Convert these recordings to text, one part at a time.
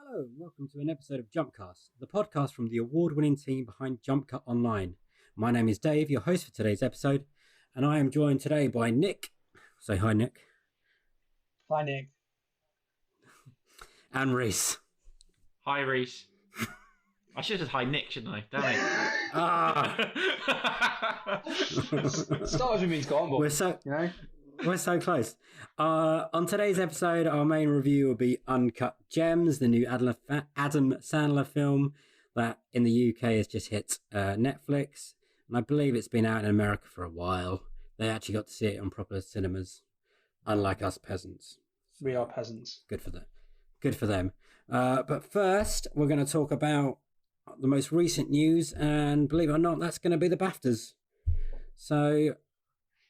Hello, and welcome to an episode of JumpCast, the podcast from the award-winning team behind JumpCut Online. My name is Dave, your host for today's episode, and I am joined today by Nick. Say hi, Nick. Hi, Nick. And Rhys. Hi, Rhys. I should have said hi, Nick, shouldn't I? Damn it. Starts with me, go on, but, We're so close. On today's episode, our main review will be Uncut Gems, the new Adam Sandler film that in the UK has just hit Netflix. And I believe it's been out in America for a while. They actually got to see it on proper cinemas, unlike us peasants. We are peasants. Good for them. Good for them. But first, we're going to talk about the most recent news, and believe it or not, that's going to be the BAFTAs. So,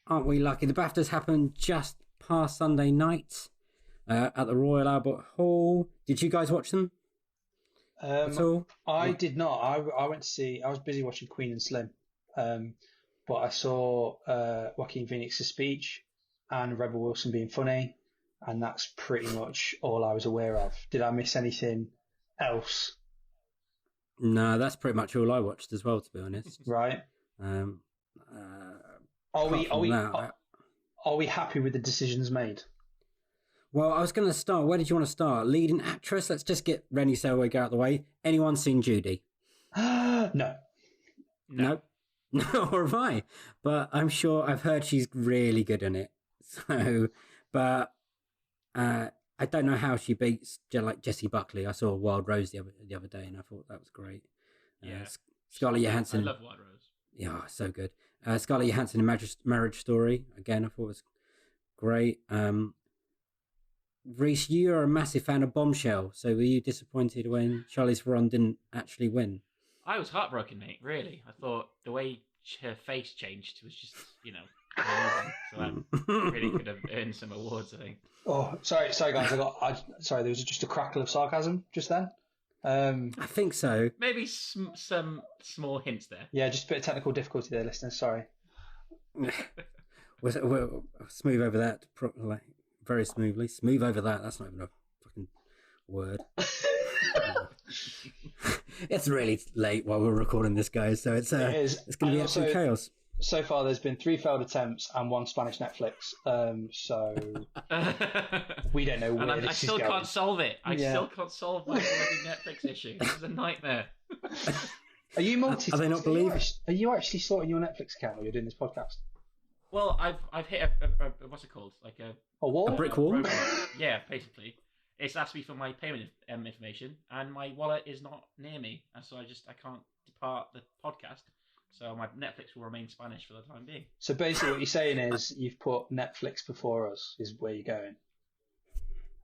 aren't we lucky? The BAFTAs happened just past Sunday night at the Royal Albert Hall. Did you guys watch them at all? I did not. I went to see. I was busy watching Queen and Slim, but I saw Joaquin Phoenix's speech and Rebel Wilson being funny, and that's pretty much all I was aware of. Did I miss anything else? No, that's pretty much all I watched as well, to be honest. Right. Are we happy with the decisions made? Well, I was going to start. Where did you want to start? Leading actress? Let's just get Renée Zellweger out of the way. Anyone seen Judy? No. Nope. Nor have I. But I'm sure I've heard she's really good in it. So, but I don't know how she beats like Jessie Buckley. I saw Wild Rose the other day, and I thought that was great. Yeah. Scarlett Johansson. I love Wild Rose. Yeah, so good. Scarlett Johansson in Marriage Story. Again, I thought it was great. Rhys, you are a massive fan of Bombshell, so were you disappointed when Charlize Theron didn't actually win? I was heartbroken, mate, really. I thought the way her face changed was just, amazing. So that really could have earned some awards, I think. Oh, sorry, guys. Sorry, there was just a crackle of sarcasm just then. I think so. Maybe some small hints there. Yeah, just a bit of technical difficulty there, listeners. Sorry. We'll smooth over that, very smoothly. Smooth over that. That's not even a fucking word. It's really late while we're recording this, guys. So it's going to be absolute chaos. So far, there's been 3 failed attempts and 1 Spanish Netflix. So we don't know where this is going. I still can't solve it. I still can't solve my Netflix issue. This is a nightmare. Are you multitasking? Are they not believing? Are you actually sorting your Netflix account while you're doing this podcast? Well, I've hit a what's it called? Like a wall? A brick wall? Yeah, basically. It's asked me for my payment information, and my wallet is not near me, and so I can't depart the podcast. So my Netflix will remain Spanish for the time being. So basically what you're saying is you've put Netflix before us, is where you're going.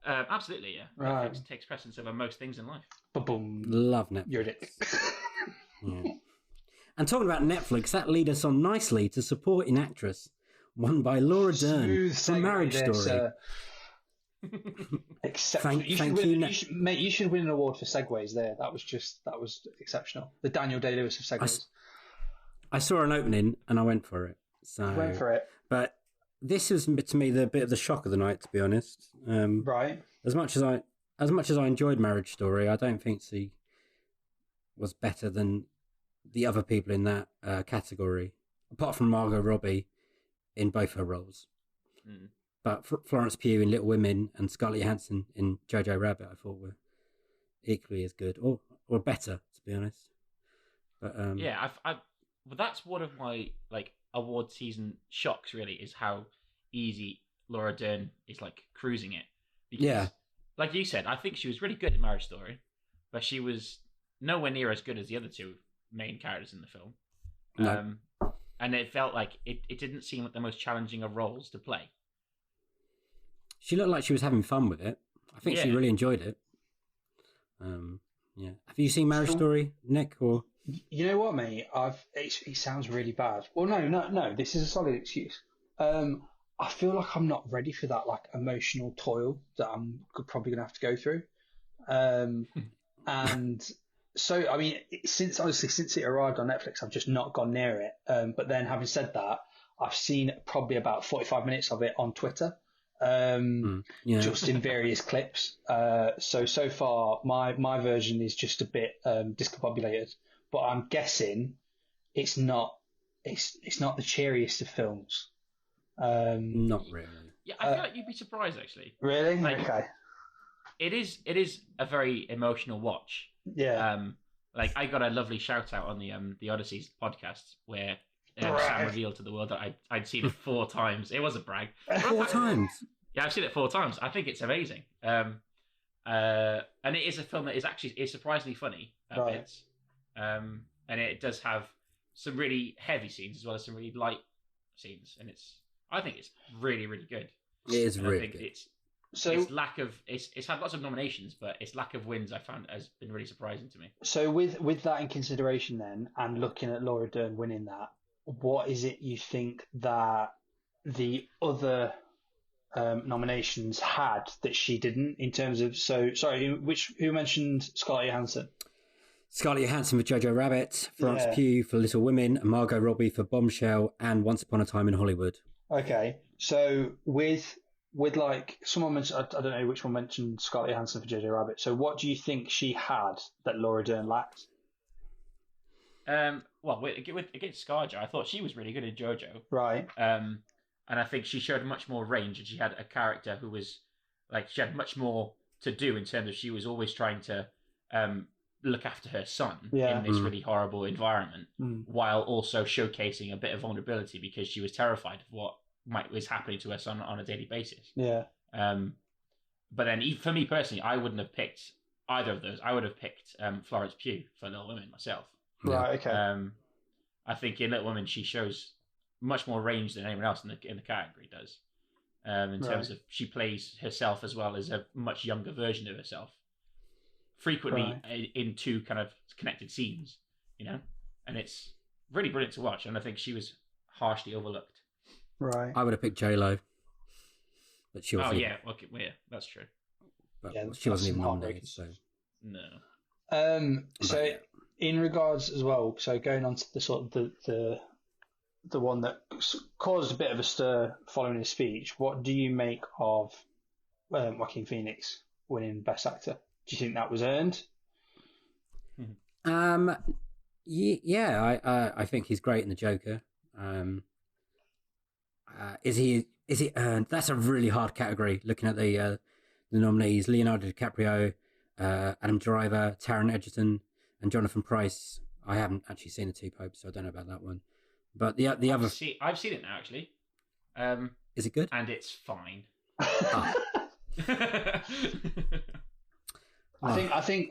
Absolutely, yeah. Right. Netflix takes precedence over most things in life. Ba-boom. Love Netflix. You're a dick. Yeah. And talking about Netflix, that leads us on nicely to supporting actress, won by Laura Dern from Marriage Story. Exceptional. You should win an award for segues there. That was exceptional. The Daniel Day-Lewis of segues. I saw an opening and I went for it. So went for it. But this was to me the bit of the shock of the night, to be honest. Right. As much as I enjoyed Marriage Story, I don't think she was better than the other people in that category, apart from Margot Robbie in both her roles. Mm. But Florence Pugh in Little Women and Scarlett Johansson in Jojo Rabbit, I thought were equally as good, or better, to be honest. But yeah, but that's one of my award season shocks. Really, is how easy Laura Dern is cruising it. Because, like you said, I think she was really good in Marriage Story, but she was nowhere near as good as the other 2 main characters in the film. No. And it felt like it didn't seem like the most challenging of roles to play. She looked like she was having fun with it. I think she really enjoyed it. Yeah. Have you seen Marriage Story, Nick? Or you know what, mate? It sounds really bad. Well, no. This is a solid excuse. I feel like I'm not ready for that emotional toil that I'm probably gonna have to go through. And so, I mean, since it arrived on Netflix, I've just not gone near it. But then, having said that, I've seen probably about 45 minutes of it on Twitter. just in various clips. So far, my version is just a bit discombobulated, but I'm guessing it's not the cheeriest of films. Not really. Yeah, I feel like you'd be surprised actually. Really? Like, okay. It is a very emotional watch. Yeah. Like I got a lovely shout out on the Odysseys podcast where Sam revealed to the world that I'd seen it 4 times. It was a brag. 4 times. Yeah, I've seen it 4 times. I think it's amazing. And it is a film that is surprisingly funny at bits. And it does have some really heavy scenes as well as some really light scenes, and I think it's really, really good. It is really good. It's had lots of nominations, but its lack of wins I found has been really surprising to me. So with that in consideration then, and looking at Laura Dern winning that, what is it you think that the other nominations had that she didn't in terms of, who mentioned Scarlett Johansson? Scarlett Johansson for Jojo Rabbit, Florence Pugh for Little Women, Margot Robbie for Bombshell, and Once Upon a Time in Hollywood. Okay, so with like someone mentioned, I don't know which one mentioned Scarlett Johansson for Jojo Rabbit. So what do you think she had that Laura Dern lacked? Well, against ScarJo, I thought she was really good in JoJo. Right. And I think she showed much more range, and she had a character who was like she had much more to do in terms of she was always trying to look after her son in this really horrible environment, while also showcasing a bit of vulnerability because she was terrified of what was happening to her son on a daily basis. Yeah. But then, for me personally, I wouldn't have picked either of those. I would have picked Florence Pugh for Little Women myself. Right. Okay. I think in Little Women she shows much more range than anyone else in the category does. In terms of she plays herself as well as a much younger version of herself, frequently in 2 kind of connected scenes, and it's really brilliant to watch. And I think she was harshly overlooked. Right. I would have picked J-Lo, but she was. Oh yeah, okay, well, yeah, that's true. But she wasn't even nominated, so no. So in regards as well, so going on to the sort of the one that caused a bit of a stir following his speech, what do you make of Joaquin Phoenix winning Best Actor? Do you think that was earned? Yeah, I think he's great in the Joker. Is he earned? That's a really hard category. Looking at the nominees: Leonardo DiCaprio, Adam Driver, Taron Egerton, and Jonathan Pryce. I haven't actually seen The Two Popes, so I don't know about that one. But the other, I've seen it now actually. Is it good? And it's fine. I think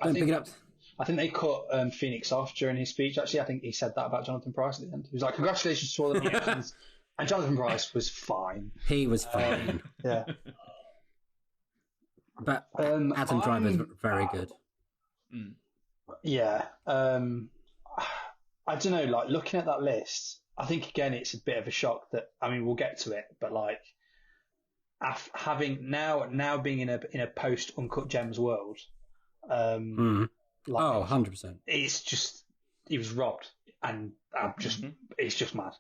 they cut Phoenix off during his speech. Actually, I think he said that about Jonathan Pryce at the end. He was like, "Congratulations to all the nominations," and Jonathan Pryce was fine. He was fine. Yeah. But Adam Driver is very good. Yeah. I don't know. Like looking at that list, I think again it's a bit of a shock that we'll get to it, but like having now being in a post Uncut Gems world. 100%. It's just he was robbed, and it's just mad.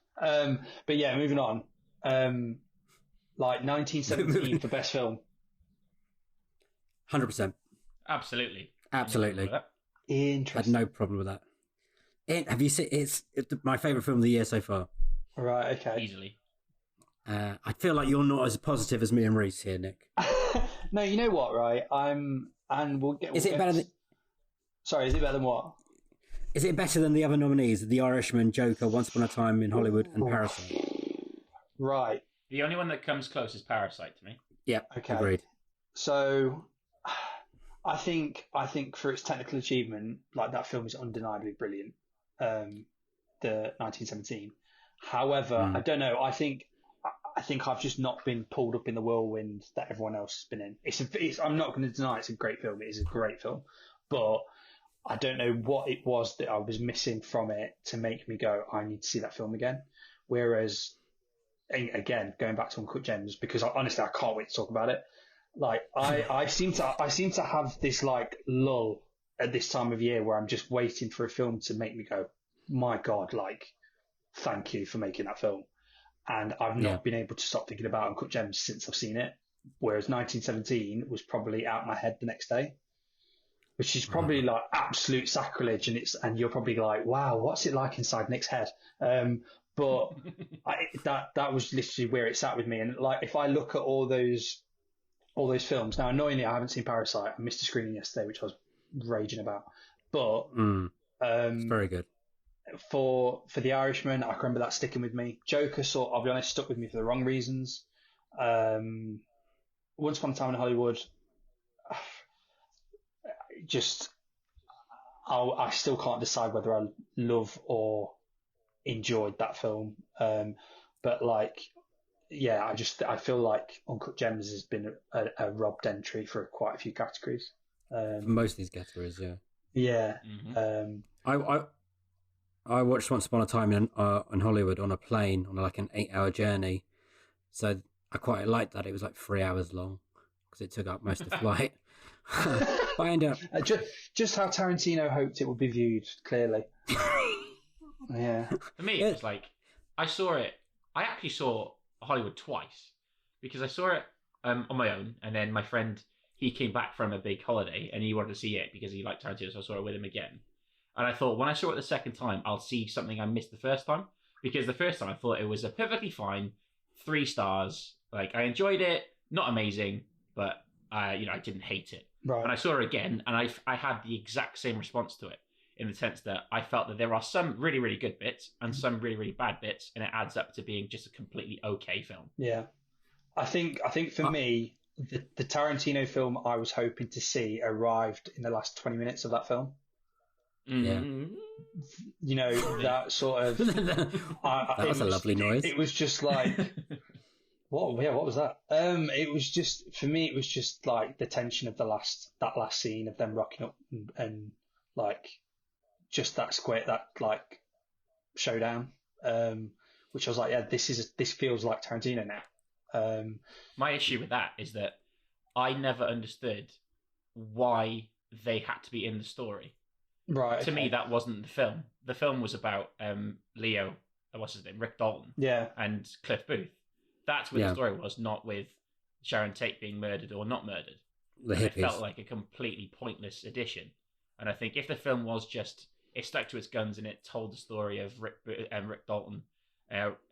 But yeah, moving on. Like 1917 for best film. 100%. Absolutely. Interesting. I had no problem with that. Have you seen? It's my favourite film of the year so far. Right. Okay. Easily. I feel like you're not as positive as me and Rhys here, Nick. No, you know what? Right, and we'll get. Is it better than? Sorry, is it better than what? Is it better than the other nominees? The Irishman, Joker, Once Upon a Time in Hollywood, and Parasite. Right. The only one that comes close is Parasite to me. Yeah. Okay. Agreed. So, I think for its technical achievement, like that film is undeniably brilliant. The 1917. However, I don't know. I think I've just not been pulled up in the whirlwind that everyone else has been in. I'm not going to deny it's a great film. It is a great film, but I don't know what it was that I was missing from it to make me go, I need to see that film again. Whereas, again, going back to Uncut Gems, because honestly I can't wait to talk about it. Like I seem to have this like lull at this time of year where I'm just waiting for a film to make me go, my God, like, thank you for making that film. And I've not been able to stop thinking about Uncut Gems since I've seen it. whereas 1917 was probably out my head the next day, which is probably like absolute sacrilege, and you're probably like, wow, what's it like inside Nick's head? But that was literally where it sat with me. And like, if I look at all those films now, annoyingly, I haven't seen Parasite. I missed a screening yesterday, which I was raging about. But it's very good. For The Irishman, I can remember that sticking with me. Joker, I'll be honest, stuck with me for the wrong reasons. Once Upon a Time in Hollywood, just I still can't decide whether I love or enjoyed that film. But like, yeah, I feel like Uncut Gems has been a robbed entry for quite a few categories. For most of these categories, yeah. Yeah. Mm-hmm. I watched Once Upon a Time in Hollywood on a plane on like an 8-hour journey, so I quite liked that it was like 3 hours long because it took up most of the flight. But I ended up just how Tarantino hoped it would be viewed. Clearly, yeah. For me, it was like I actually saw Hollywood twice because I saw it on my own, and then my friend, he came back from a big holiday and he wanted to see it because he liked Tarantino, so I saw it with him again. And I thought, when I saw it the second time, I'll see something I missed the first time. Because the first time I thought it was a perfectly fine 3 stars. Like, I enjoyed it, not amazing, but I didn't hate it. Right. And I saw it again, and I had the exact same response to it, in the sense that I felt that there are some really, really good bits and some really, really bad bits, and it adds up to being just a completely okay film. Yeah. I think for me, the Tarantino film I was hoping to see arrived in the last 20 minutes of that film. Yeah, that sort of. That was a lovely noise. It was just like, what? Yeah, what was that? It was just, for me, it was just like the tension of that last scene of them rocking up and like just that like showdown. Which I was like, yeah, this feels like Tarantino now. My issue with that is that I never understood why they had to be in the story. Right. To me, that wasn't the film. The film was about Leo, what's his name, Rick Dalton, and Cliff Booth. That's what the story was, not with Sharon Tate being murdered or not murdered. It felt like a completely pointless addition. And I think if the film was just, it stuck to its guns and it told the story of Rick Dalton,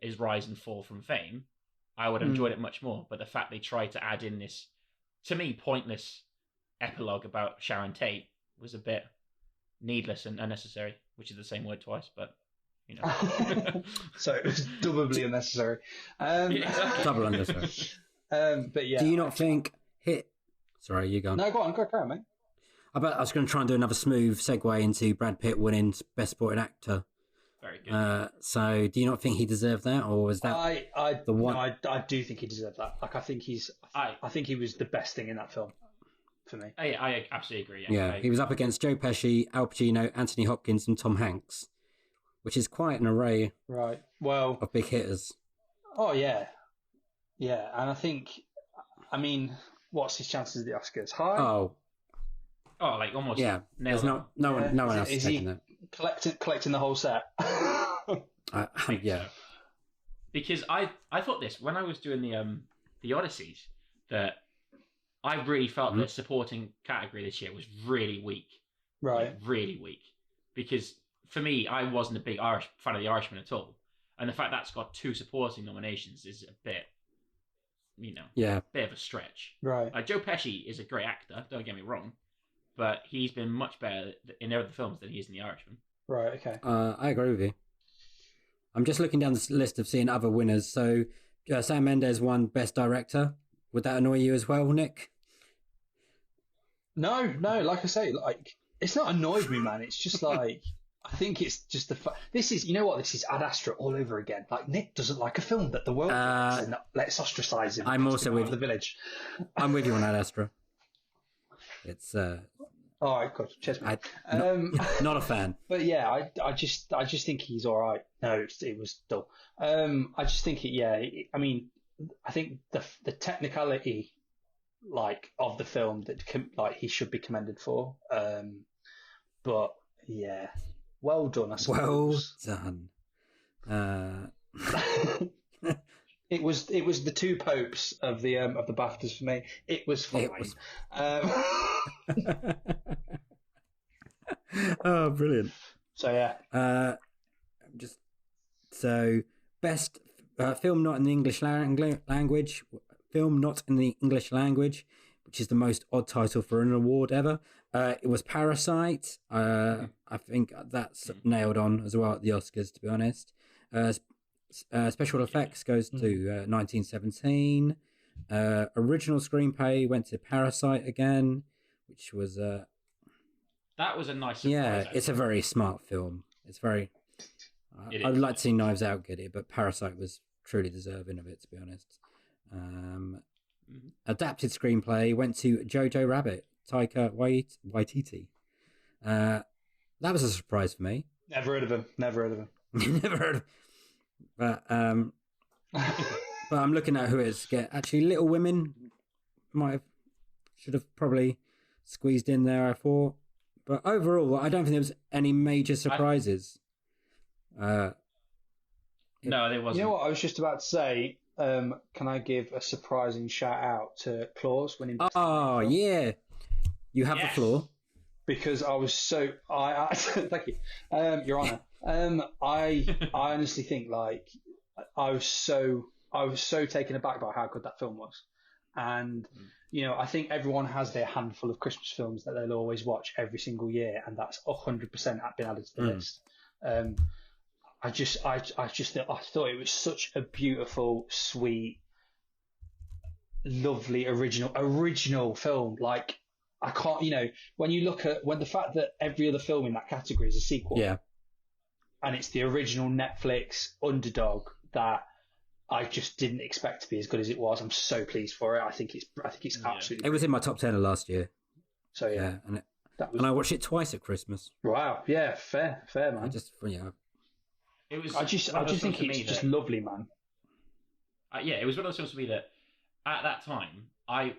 his rise and fall from fame, I would have enjoyed it much more. But the fact they tried to add in this, to me, pointless epilogue about Sharon Tate was a bit needless and unnecessary, which is the same word twice, but so it was doubly unnecessary. Exactly. Double unnecessary. But yeah, do you not think Sorry, you go. No, go on, mate. I was going to try and do another smooth segue into Brad Pitt winning Best Supporting Actor. Very good. So, do you not think he deserved that, or was that the one? No, I do think he deserved that. Like, I think he was the best thing in that film. For me. I absolutely agree. Yeah, he was up against Joe Pesci, Al Pacino, Anthony Hopkins, and Tom Hanks, which is quite an array of big hitters. Oh, yeah. Yeah, and what's his chances at the Oscars? High? Oh, like almost. Yeah, there's no one else is taking that. Collecting the whole set? Yeah. Because I thought this, when I was doing the Odysseys, that I really felt the supporting category this year was really weak. Right. Like, really weak. Because for me, I wasn't a big fan of The Irishman at all. And the fact that's got 2 supporting nominations is a bit, bit of a stretch. Right. Joe Pesci is a great actor, don't get me wrong, but he's been much better in other films than he is in The Irishman. Right, okay. I agree with you. I'm just looking down this list of seeing other winners. So Sam Mendes won Best Director. Would that annoy you as well, Nick? No, like I say, like, it's not annoyed me, man. It's just like, I think it's just this is Ad Astra all over again. Like, Nick doesn't like a film that the world likes, and let's ostracize him. I'm also with the village. I'm with you on Ad Astra. It's all right, good. Cheers, mate. Not a fan. But yeah, I just think he's all right. No, it was dull. I just think I think the technicality, like, of the film that he should be commended for. But yeah, well done, I suppose. Well done. It was the two popes of the BAFTAs for me. It was fine. Oh, brilliant! So yeah. Best film not in the English language. Film not in the English language, which is the most odd title for an award ever. It was Parasite. I think that's nailed on as well at the Oscars, to be honest. Special effects goes to 1917. Original screenplay went to Parasite again, which was that was a nice surprise. Yeah, it's a very smart film. It's very. I'd like to see Knives Out get it, but Parasite was truly deserving of it, to be honest. Adapted screenplay went to Jojo Rabbit, Taika Waititi. That was a surprise for me. Never heard of him. Never heard of him. But I'm looking at who it's get. Actually, Little Women should have probably squeezed in there, I thought. But overall, I don't think there was any major surprises. No, there wasn't. You know what I was just about to say? Can I give a surprising shout out to Claus winning? Oh yeah, you have the floor. Because I was so thank you, Your Honour. I honestly think like I was so taken aback by how good that film was, and I think everyone has their handful of Christmas films that they'll always watch every single year, and that's 100% been added to the list. I thought it was such a beautiful, sweet, lovely, original film. Like I can't, when you look at the fact that every other film in that category is a sequel, and it's the original Netflix underdog that I just didn't expect to be as good as it was. I'm so pleased for it. I think it's absolutely. It was in my top 10 of last year. So and I watched it twice at Christmas. Wow, yeah, fair, man. It was. I just think it's just lovely, man. It was one of those films for me that at that time,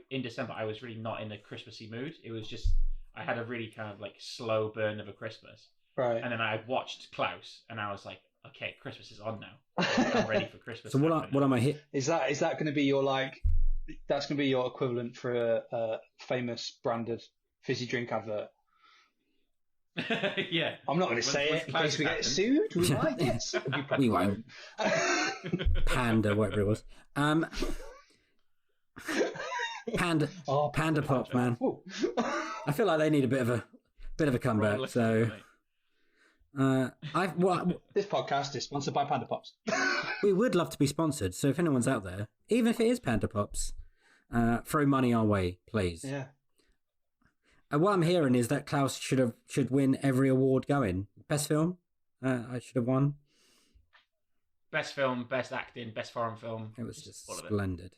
in December, I was really not in a Christmassy mood. It was just I had a really kind of like slow burn of a Christmas, right? And then I watched Klaus, and I was like, okay, Christmas is on now. I'm ready for Christmas. So what am I hit? Is that going to be your that's going to be your equivalent for a famous branded fizzy drink advert? Yeah. I'm not going to say it in case we get sued. We might get sued. We won't. Panda, whatever it was. Panda Pop, man. I feel like they need a bit of a comeback. So, this podcast is sponsored by Panda Pops. We would love to be sponsored. So if anyone's out there, even if it is Panda Pops, throw money our way, please. Yeah. What I'm hearing is that Klaus should win every award going. Best film, I should have won. Best film, best acting, best foreign film. It was just splendid.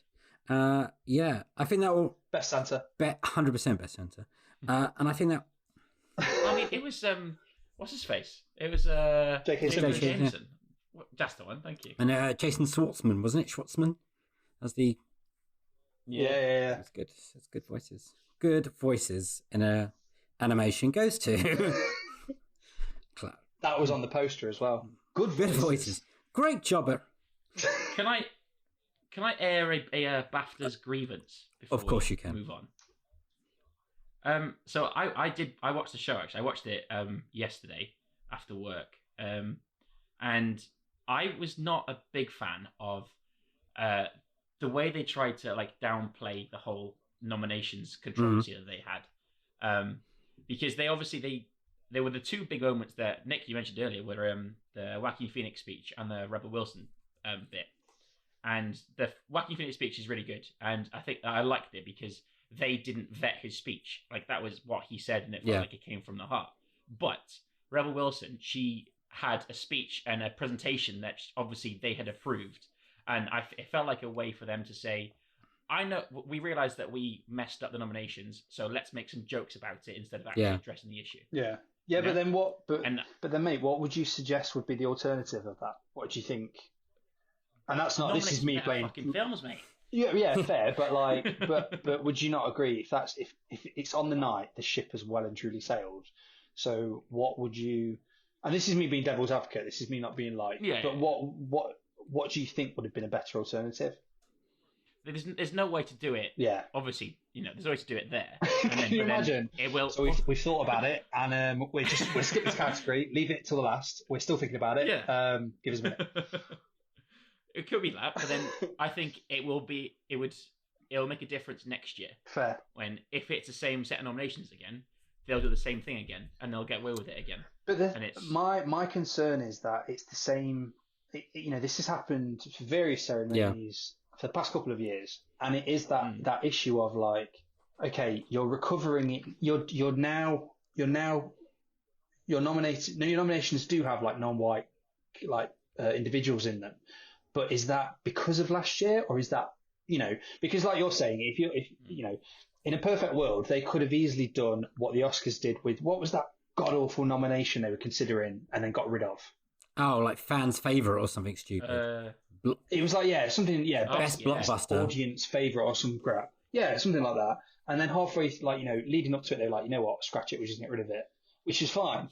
I think that will best Santa. 100% best Santa. And I think that. I mean, it was what's his face? It was J.K. Jameson. Yeah. That's the one. Thank you. And Jason Schwartzman, wasn't it? Schwartzman, as the. Yeah. That's good. That's good voices. Good voices in a animation goes to. That was on the poster as well. Good voices. Great job. Can I air a BAFTA's grievance before of course you can. Move on? So I watched the show actually. I watched it yesterday after work. And I was not a big fan of the way they tried to like downplay the whole nominations controversy that they had, because they obviously they were the two big moments that Nick you mentioned earlier were the Joaquin Phoenix speech and the Rebel Wilson bit, and the Joaquin Phoenix speech is really good, and I think I liked it because they didn't vet his speech, like that was what he said and it felt like it came from the heart. But Rebel Wilson, she had a speech and a presentation that obviously they had approved, and it felt like a way for them to say, I know we realized that we messed up the nominations, so let's make some jokes about it instead of actually addressing the issue. Yeah. But then what? But then, mate, what would you suggest would be the alternative of that? What do you think? And that's not. This is me playing fucking films, mate. Yeah, fair. But like, but would you not agree if it's on the night the ship has well and truly sailed? So what would you? And this is me being devil's advocate. This is me not being like. Yeah. But what do you think would have been a better alternative? There's no way to do it. Yeah. Obviously, there's a way to do it there. And Can you imagine? It will. So we've thought about it, and we'll skip this category, leave it till the last. We're still thinking about it. Yeah. Give us a minute. It could be that, but then I think it'll make a difference next year. Fair. If it's the same set of nominations again, they'll do the same thing again, and they'll get away with it again. But my concern is that it's the same. This has happened for various ceremonies for the past couple of years, and it is that issue of like, okay, you're recovering it. You're now your nominations do have like non-white individuals in them, but is that because of last year, or is that because like you're saying, if in a perfect world they could have easily done what the Oscars did with what was that god awful nomination they were considering and then got rid of. Oh, like fans' favourite or something stupid. It was like something best blockbuster, audience favourite or some crap. Yeah, something like that. And then halfway, leading up to it, they're like, you know what, scratch it, we're just get rid of it, which is fine.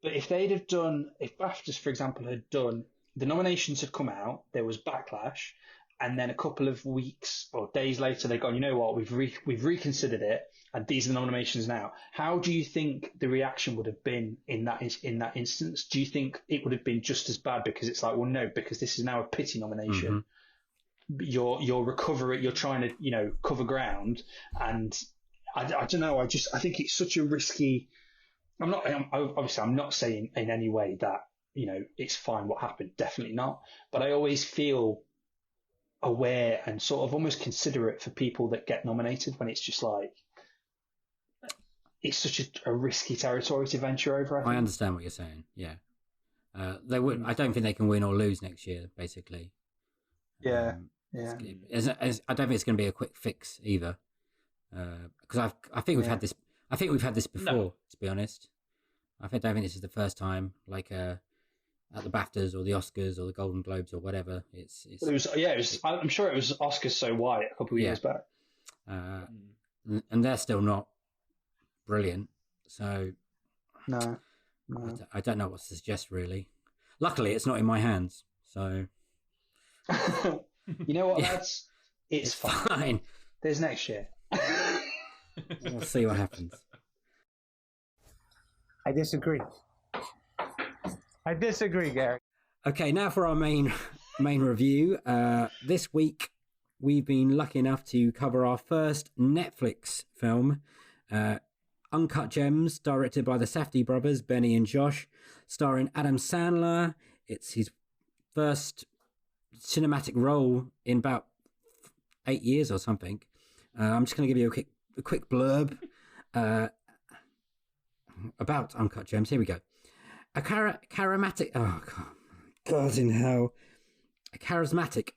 But if BAFTAs, for example, had done, the nominations had come out, there was backlash, and then a couple of weeks or days later, they've gone, you know what, we've reconsidered it, and these are the nominations now. How do you think the reaction would have been in that instance? Do you think it would have been just as bad because it's like, well, no, because this is now a pity nomination. Mm-hmm. You're recovering, you're trying to, cover ground. And I don't know. I think it's such a risky, I'm not saying in any way that, it's fine what happened. Definitely not. But I always feel aware and sort of almost considerate for people that get nominated when it's just like, it's such a risky territory to venture over. I understand what you're saying. Yeah, they would. I don't think they can win or lose next year. Basically, yeah. I don't think it's going to be a quick fix either, because I think we've had this. I think we've had this before. No. To be honest, I don't think this is the first time. Like at the BAFTAs or the Oscars or the Golden Globes or whatever. I'm sure it was Oscars So White a couple of years back, and they're still not brilliant, so no. I don't know what to suggest really. Luckily, it's not in my hands, so you know what, lads? It's fine. There's next year. We'll see what happens. I disagree, Gary. Okay, now for our main review. This week, we've been lucky enough to cover our first Netflix film. Uncut Gems, directed by the Safdie brothers, Benny and Josh, starring Adam Sandler. It's his first cinematic role in about 8 years or something. I'm just going to give you a quick blurb about Uncut Gems. Here we go. A charismatic... Oh, God in hell.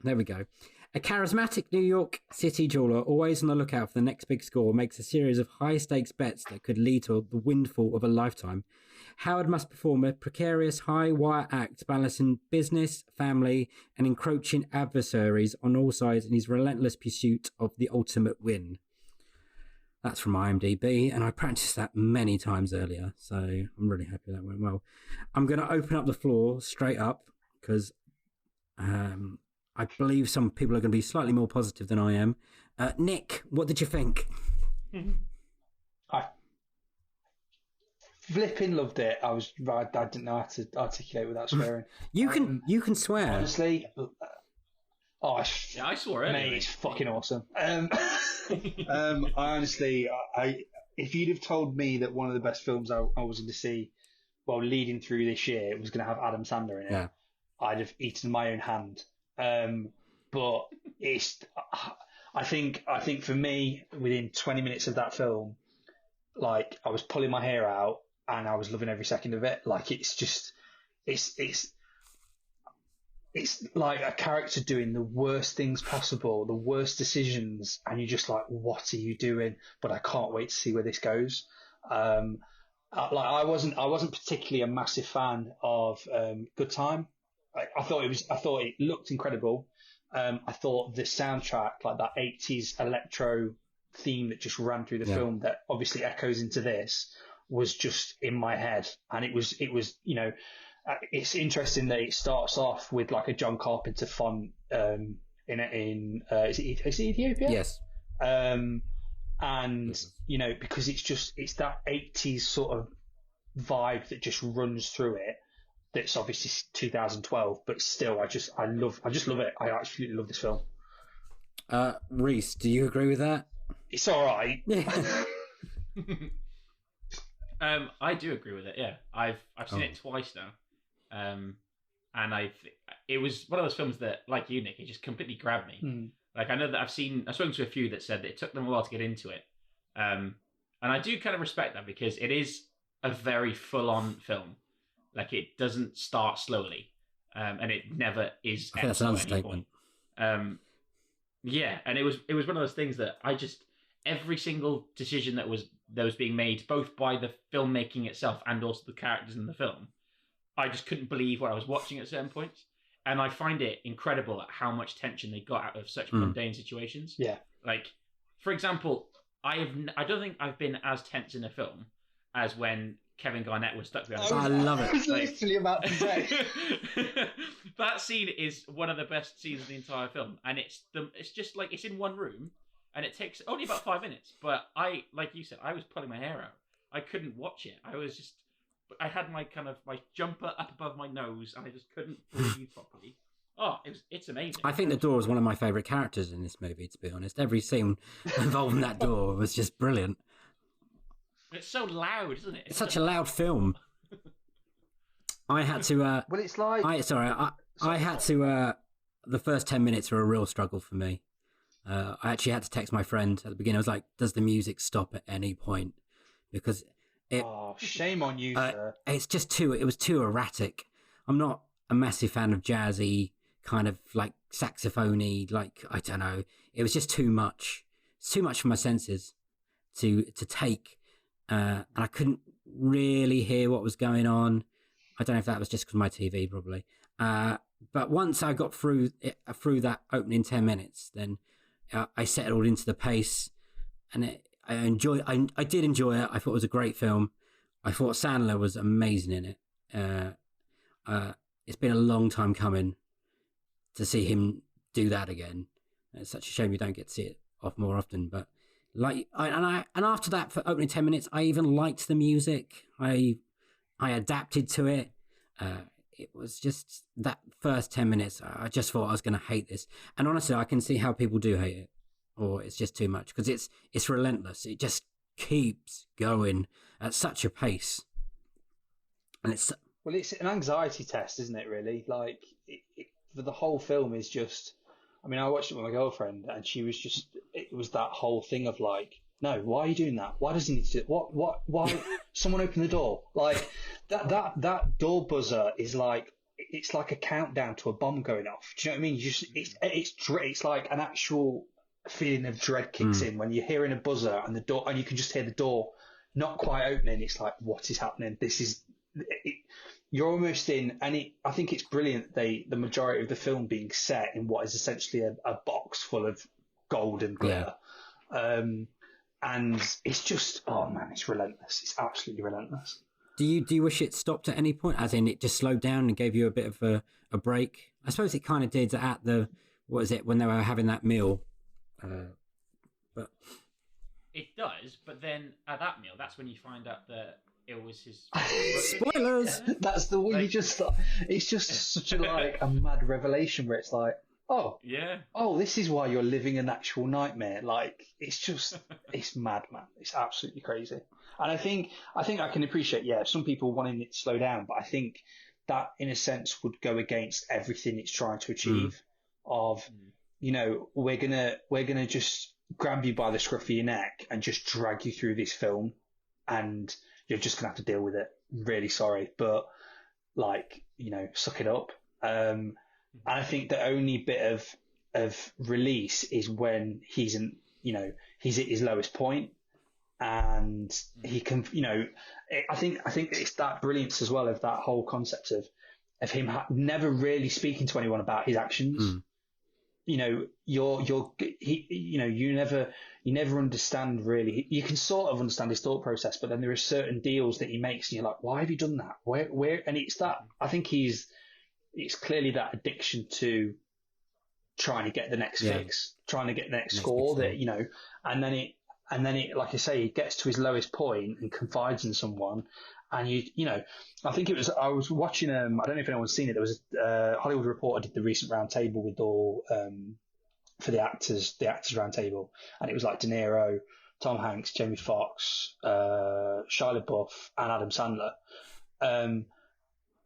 There we go. A charismatic New York City jeweler, always on the lookout for the next big score, makes a series of high-stakes bets that could lead to the windfall of a lifetime. Howard must perform a precarious high-wire act balancing business, family, and encroaching adversaries on all sides in his relentless pursuit of the ultimate win. That's from IMDb, and I practiced that many times earlier, so I'm really happy that went well. I'm going to open up the floor straight up, because... I believe some people are going to be slightly more positive than I am. Nick, what did you think? I flipping loved it. I didn't know how to articulate without swearing. You can swear. Honestly, I swore it. Mate, it's fucking awesome. Honestly, if you'd have told me that one of the best films I was going to see, leading through this year, was going to have Adam Sandler in it, I'd have eaten my own hand. But I think for me, within 20 minutes of that film, like I was pulling my hair out and I was loving every second of it. Like it's like a character doing the worst things possible, the worst decisions, and you're just like, what are you doing? But I can't wait to see where this goes. I wasn't particularly a massive fan of Good Time. I thought it looked incredible. I thought the soundtrack, like that 80s electro theme that just ran through the film that obviously echoes into this, was just in my head. And it was, it's interesting that it starts off with like a John Carpenter font is it Ethiopia? Yes. And because it's that 80s sort of vibe that just runs through it. That's obviously 2012, but still, I just love it. I absolutely love this film. Rhys, do you agree with that? It's all right. I do agree with it. Yeah, I've seen it twice now, and it was one of those films that, like you, Nick, it just completely grabbed me. Like I know that I've spoken to a few that said that it took them a while to get into it, and I do kind of respect that because it is a very full-on film. Like it doesn't start slowly, and it never is. I think that's an understatement. Yeah, and it was one of those things that every single decision that was being made, both by the filmmaking itself and also the characters in the film, I just couldn't believe what I was watching at certain points, and I find it incredible at how much tension they got out of such mundane situations. Yeah, like for example, I don't think I've been as tense in a film as when Kevin Garnett was stuck behind. I love it. I was literally about to say that scene is one of the best scenes in the entire film, and it's just like it's in one room, and it takes only about 5 minutes. But like you said, I was pulling my hair out. I couldn't watch it. I had my jumper up above my nose, and I just couldn't breathe properly. Oh, it's amazing. I think the door is one of my favourite characters in this movie. To be honest, every scene involving that door was just brilliant. It's so loud, isn't it? It's such a loud film. I had to. Well, it's like. I had to. The first 10 minutes were a real struggle for me. I actually had to text my friend at the beginning. I was like, "Does the music stop at any point?" Because shame on you, sir. It's just too. It was too erratic. I'm not a massive fan of jazzy kind of like saxophony. Like I don't know. It was just too much. It's too much for my senses to take. And I couldn't really hear what was going on. I don't know if that was just because of my TV, probably. But once I got through that opening 10 minutes, then I settled into the pace, and I did enjoy it. I thought it was a great film. I thought Sandler was amazing in it. It's been a long time coming to see him do that again. It's such a shame you don't get to see it more often, but. And after that, for opening 10 minutes, I even liked the music. I adapted to it. It was just that first 10 minutes. I just thought I was going to hate this. And honestly, I can see how people do hate it, or it's just too much because it's relentless. It just keeps going at such a pace, and it's an anxiety test, isn't it? Really, like for the whole film is just. I mean, I watched it with my girlfriend, and she was it was that whole thing of like, no, why are you doing that? Why does he need to do it? Why, someone open the door? Like, that door buzzer is like, it's like a countdown to a bomb going off. Do you know what I mean? It's like an actual feeling of dread kicks in when you're hearing a buzzer and the door, and you can just hear the door not quite opening. It's like, what is happening? You're almost in, and I think it's brilliant. The majority of the film being set in what is essentially a box full of gold and glitter, and it's just, oh man, it's relentless. It's absolutely relentless. Do you wish it stopped at any point? As in, it just slowed down and gave you a bit of a break? I suppose it kind of did at when they were having that meal, but it does. But then at that meal, that's when you find out that. It was his spoilers. That's the one you just thought. It's just such a mad revelation where it's like, this is why you're living an actual nightmare. Like it's mad, man. It's absolutely crazy. And I think I can appreciate, some people wanting it to slow down, but I think that in a sense would go against everything it's trying to achieve. We're gonna just grab you by the scruff of your neck and just drag you through this film, and you're just going to have to deal with it. Really sorry. But, suck it up. And I think the only bit of release is when he's he's at his lowest point, and he can, I think it's that brilliance as well of that whole concept of him never really speaking to anyone about his actions. you never understand really. You can sort of understand his thought process, but then there are certain deals that he makes, and you're like, why have you done that? Where? And it's that. I think it's clearly that addiction to trying to get the next fix, trying to get the next score that, and then it, like I say, he gets to his lowest point and confides in someone. And I think I was watching, I don't know if anyone's seen it. There was a Hollywood Reporter did the recent round table with all, for the actors round table. And it was like De Niro, Tom Hanks, Jamie Foxx, Shia LaBeouf, and Adam Sandler.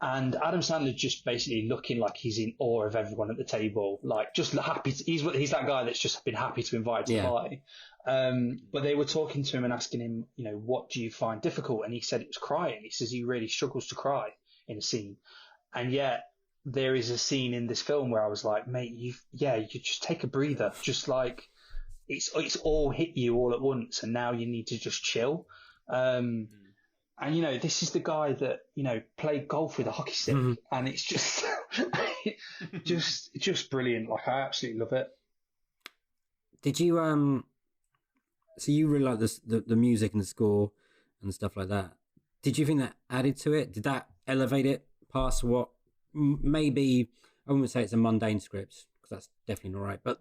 And Adam Sandler just basically looking like he's in awe of everyone at the table, like just happy. He's that guy that's just been happy to invite to the party. But they were talking to him and asking him, what do you find difficult? And he said it was crying. He says he really struggles to cry in a scene. And yet there is a scene in this film where I was like, mate, you just take a breather. Just like it's all hit you all at once, and now you need to just chill. And, this is the guy that, played golf with a hockey stick, and it's just, just brilliant. Like, I absolutely love it. Did you, so you really like the music and the score and stuff like that. Did you think that added to it? Did that elevate it past what maybe, I wouldn't say it's a mundane script, because that's definitely not right, but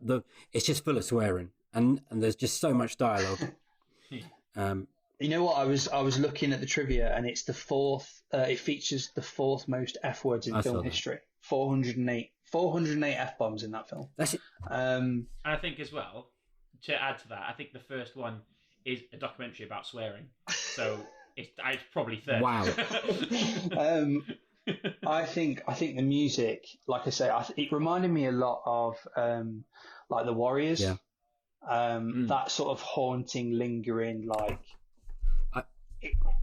it's just full of swearing, and there's just so much dialogue. You know what? I was looking at the trivia, and it's the fourth. It features the fourth most F words in film history. 408 F-bombs in that film. That's it. And I think as well, to add to that, I think the first one is a documentary about swearing. So it's probably third. Wow. I think the music, like I say, it reminded me a lot of like The Warriors. Yeah. That sort of haunting, lingering, like.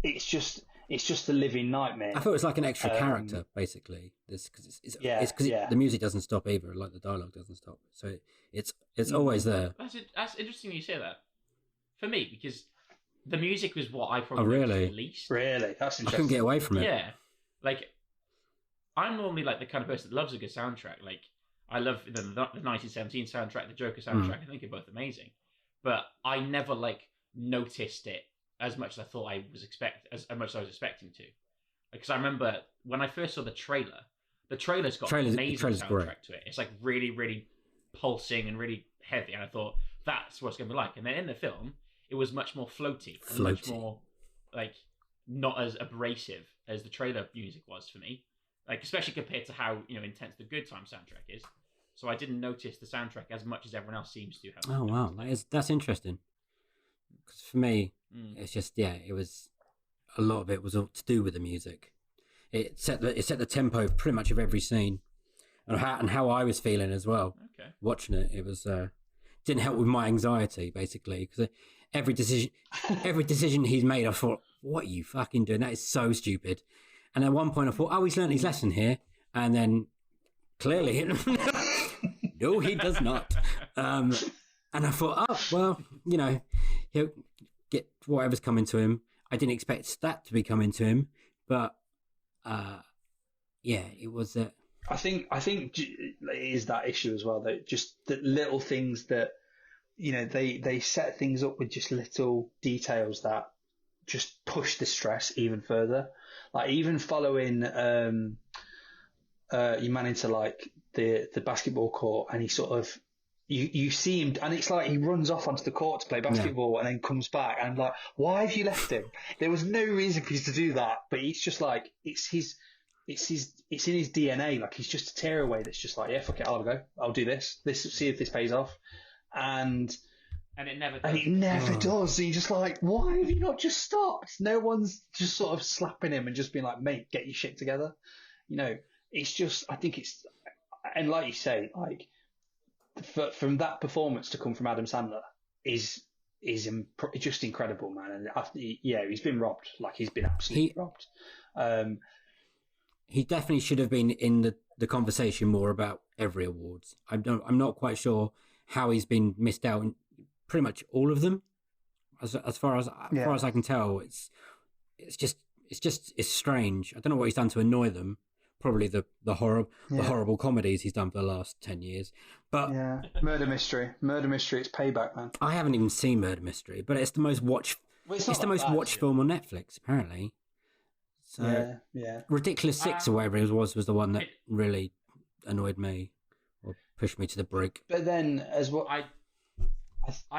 It's just a living nightmare. I thought it was like an extra character, basically. Because the music doesn't stop either, like the dialogue doesn't stop. So it's always there. That's interesting you say that. For me, because the music was what I probably really? the least. Really? That's interesting. I couldn't get away from it. Yeah. Like, I'm normally like the kind of person that loves a good soundtrack. Like, I love the 1917 soundtrack, the Joker soundtrack. I think they're both amazing. But I never noticed it as much as I thought I was as much as I was expecting to. Because I remember when I first saw the trailer's got an amazing soundtrack to it. It's like really, really pulsing and really heavy, and I thought that's what it's going to be like. And then in the film, it was much more floaty. And much more like not as abrasive as the trailer music was for me. Like, especially compared to how intense the Good Time soundtrack is. So I didn't notice the soundtrack as much as everyone else seems to have. Oh wow, that's interesting. Because for me, it's just it was a lot of it was all to do with the music. It set the tempo pretty much of every scene, and how I was feeling as well. Okay. Watching it, it was didn't help with my anxiety basically, because every decision he's made, I thought, what are you fucking doing? That is so stupid. And at one point I thought, oh, he's learned his lesson here, and then clearly, no, he does not. And I thought, oh well, he'll get whatever's coming to him. I didn't expect that to be coming to him, but it was. I think it is that issue as well. That just the little things that they set things up with just little details that just push the stress even further. Like even following you man into like the basketball court, and he sort of. You see him, and it's like he runs off onto the court to play basketball and then comes back, and I'm like, why have you left him? There was no reason for you to do that, but it's just like it's in his DNA. Like he's just a tearaway that's just like, yeah, fuck it, I'll go, I'll do this, see if this pays off, and it never does. And it never does. And you're just like, why have you not just stopped? No one's just sort of slapping him and just being like, mate, get your shit together. It's just, I think it's, and like you say, like. From that performance to come from Adam Sandler is just incredible, man. And he's been robbed. Like he's been absolutely robbed. He definitely should have been in the conversation more about every awards. I'm not quite sure how he's been missed out in pretty much all of them. As far as I can tell, it's strange. I don't know what he's done to annoy them. probably the horrible comedies he's done for the last 10 years. But yeah, Murder Mystery, it's payback, man. I haven't even seen Murder Mystery, but it's the most watched. It's the most watched film on Netflix, apparently. So yeah. Ridiculous Six or whatever it was the one that really annoyed me or pushed me to the brink. But then, as well, I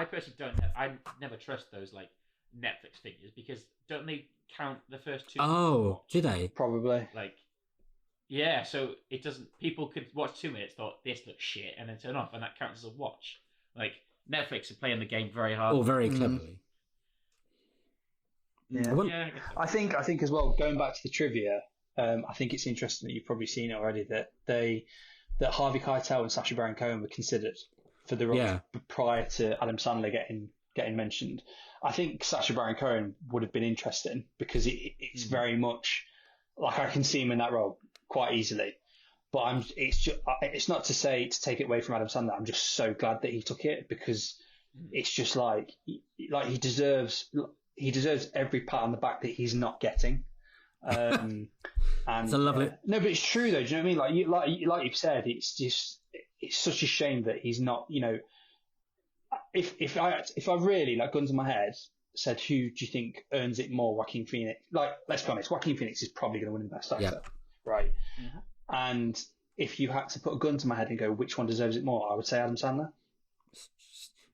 personally I never trust those like Netflix figures because don't they count the first two? Oh, do they? Probably. Like, yeah. So it doesn't. People could watch 2 minutes, thought this looks shit, and then turn off, and that counts as a watch. Like Netflix are playing the game very hard or very cleverly. Yeah, I think as well. Going back to the trivia, I think it's interesting that you've probably seen it already that Harvey Keitel and Sacha Baron Cohen were considered for the role prior to Adam Sandler getting mentioned. I think Sacha Baron Cohen would have been interesting because it's very much like I can see him in that role quite easily. But it's not to take it away from Adam Sandler. I'm just so glad that he took it because it's just like he deserves every pat on the back that he's not getting. And it's a lovely. No, but it's true though. Do you know what I mean? Like you've said, it's such a shame that he's not. You know, if I really like guns in my head said, who do you think earns it more, Joaquin Phoenix? Like, let's be honest, Joaquin Phoenix is probably going to win the Best Actor, right? Mm-hmm. And if you had to put a gun to my head and go, which one deserves it more? I would say Adam Sandler.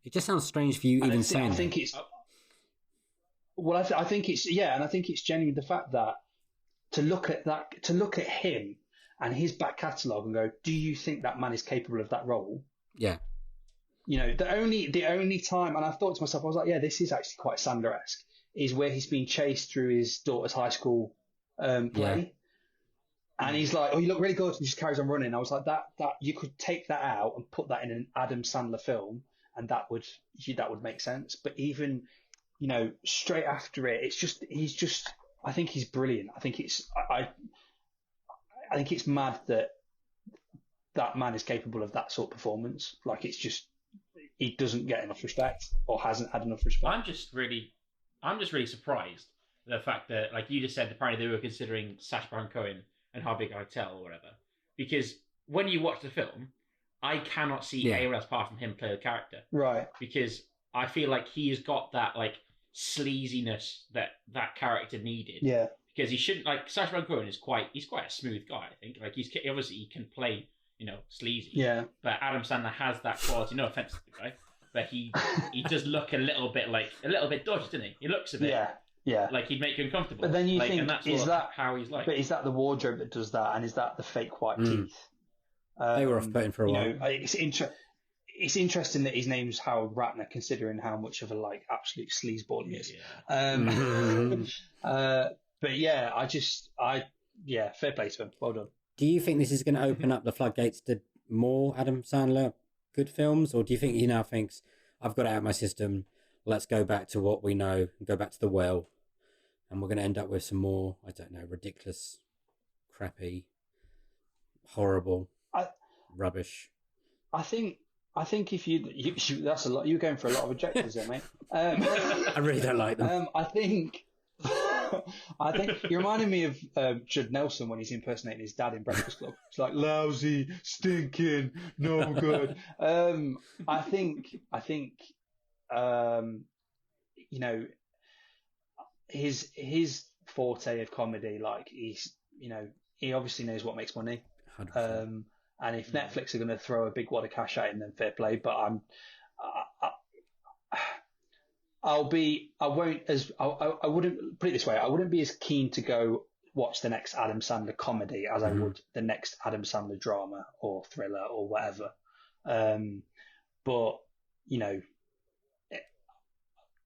It just sounds strange for you even saying. I think it's. Well, I think it's and I think it's genuinely the fact that to look at him and his back catalogue and go, do you think that man is capable of that role? Yeah. You know, the only time, and I thought to myself, I was like, yeah, this is actually quite Sandler-esque, is where he's been chased through his daughter's high school play, and he's like, oh, you look really good, and he just carries on running. I was like, that you could take that out and put that in an Adam Sandler film, and that would make sense. But even, you know, straight after it, he's just. I think he's brilliant. I think it's mad that man is capable of that sort of performance. Like it's just he doesn't get enough respect or hasn't had enough respect. I'm just really surprised the fact that, like you just said, apparently they were considering Sacha Baron Cohen and Harvey Keitel or whatever. Because when you watch the film, I cannot see anyone else apart from him play the character. Right. Because I feel like he has got that like sleaziness that character needed. Yeah. Because he shouldn't, like, Sacha Baron Cohen is quite a smooth guy, I think. Like, obviously he can play, you know, sleazy. Yeah. But Adam Sandler has that quality. No offense to the guy, but he does look a little bit dodgy, doesn't he? He looks a bit like he'd make you uncomfortable. But then you think, and that's is that how he's like? But is that the wardrobe that does that, and is that the fake white teeth? They were off-putting for a while. You know, it's interesting that his name's Howard Ratner, considering how much of a like absolute sleazeball he is. But yeah, fair play to him. Well done. Do you think this is going to open up the floodgates to more Adam Sandler good films, or do you think he now thinks, I've got it out of my system, let's go back to what we know, go back to the well, and we're going to end up with some more, I don't know, ridiculous, crappy, horrible, rubbish? I think if you that's a lot. You're going for a lot of objectives there, mate. I really don't like them. I think you reminded me of Judd Nelson when he's impersonating his dad in Breakfast Club. It's like lousy, stinking, no good. I think you know, his forte of comedy, like he obviously knows what makes money. 100%. And if Netflix are going to throw a big wad of cash at him, then fair play. But I wouldn't put it this way. I wouldn't be as keen to go watch the next Adam Sandler comedy as I would the next Adam Sandler drama or thriller or whatever. But you know,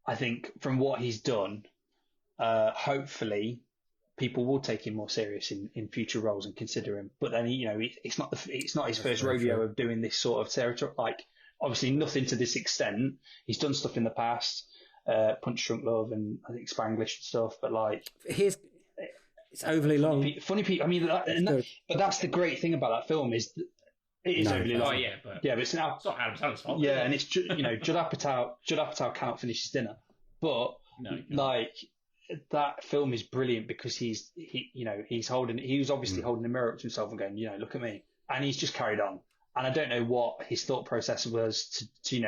I think from what he's done, hopefully people will take him more serious in future roles and consider him. But then, you know, it's not his first rodeo of doing this sort of territory. Like, obviously nothing to this extent. He's done stuff in the past, Punch Drunk Love and I think Spanglish and stuff. But like, it's overly long. Funny people. I mean, but that's the great thing about that film is it is overly long. Oh yeah, but it's not Adam Sandler's fault. Yeah, and it's Judd Apatow cannot finish his dinner, but that film is brilliant because he was obviously holding a mirror up to himself and going, look at me, and he's just carried on. And I don't know what his thought process was to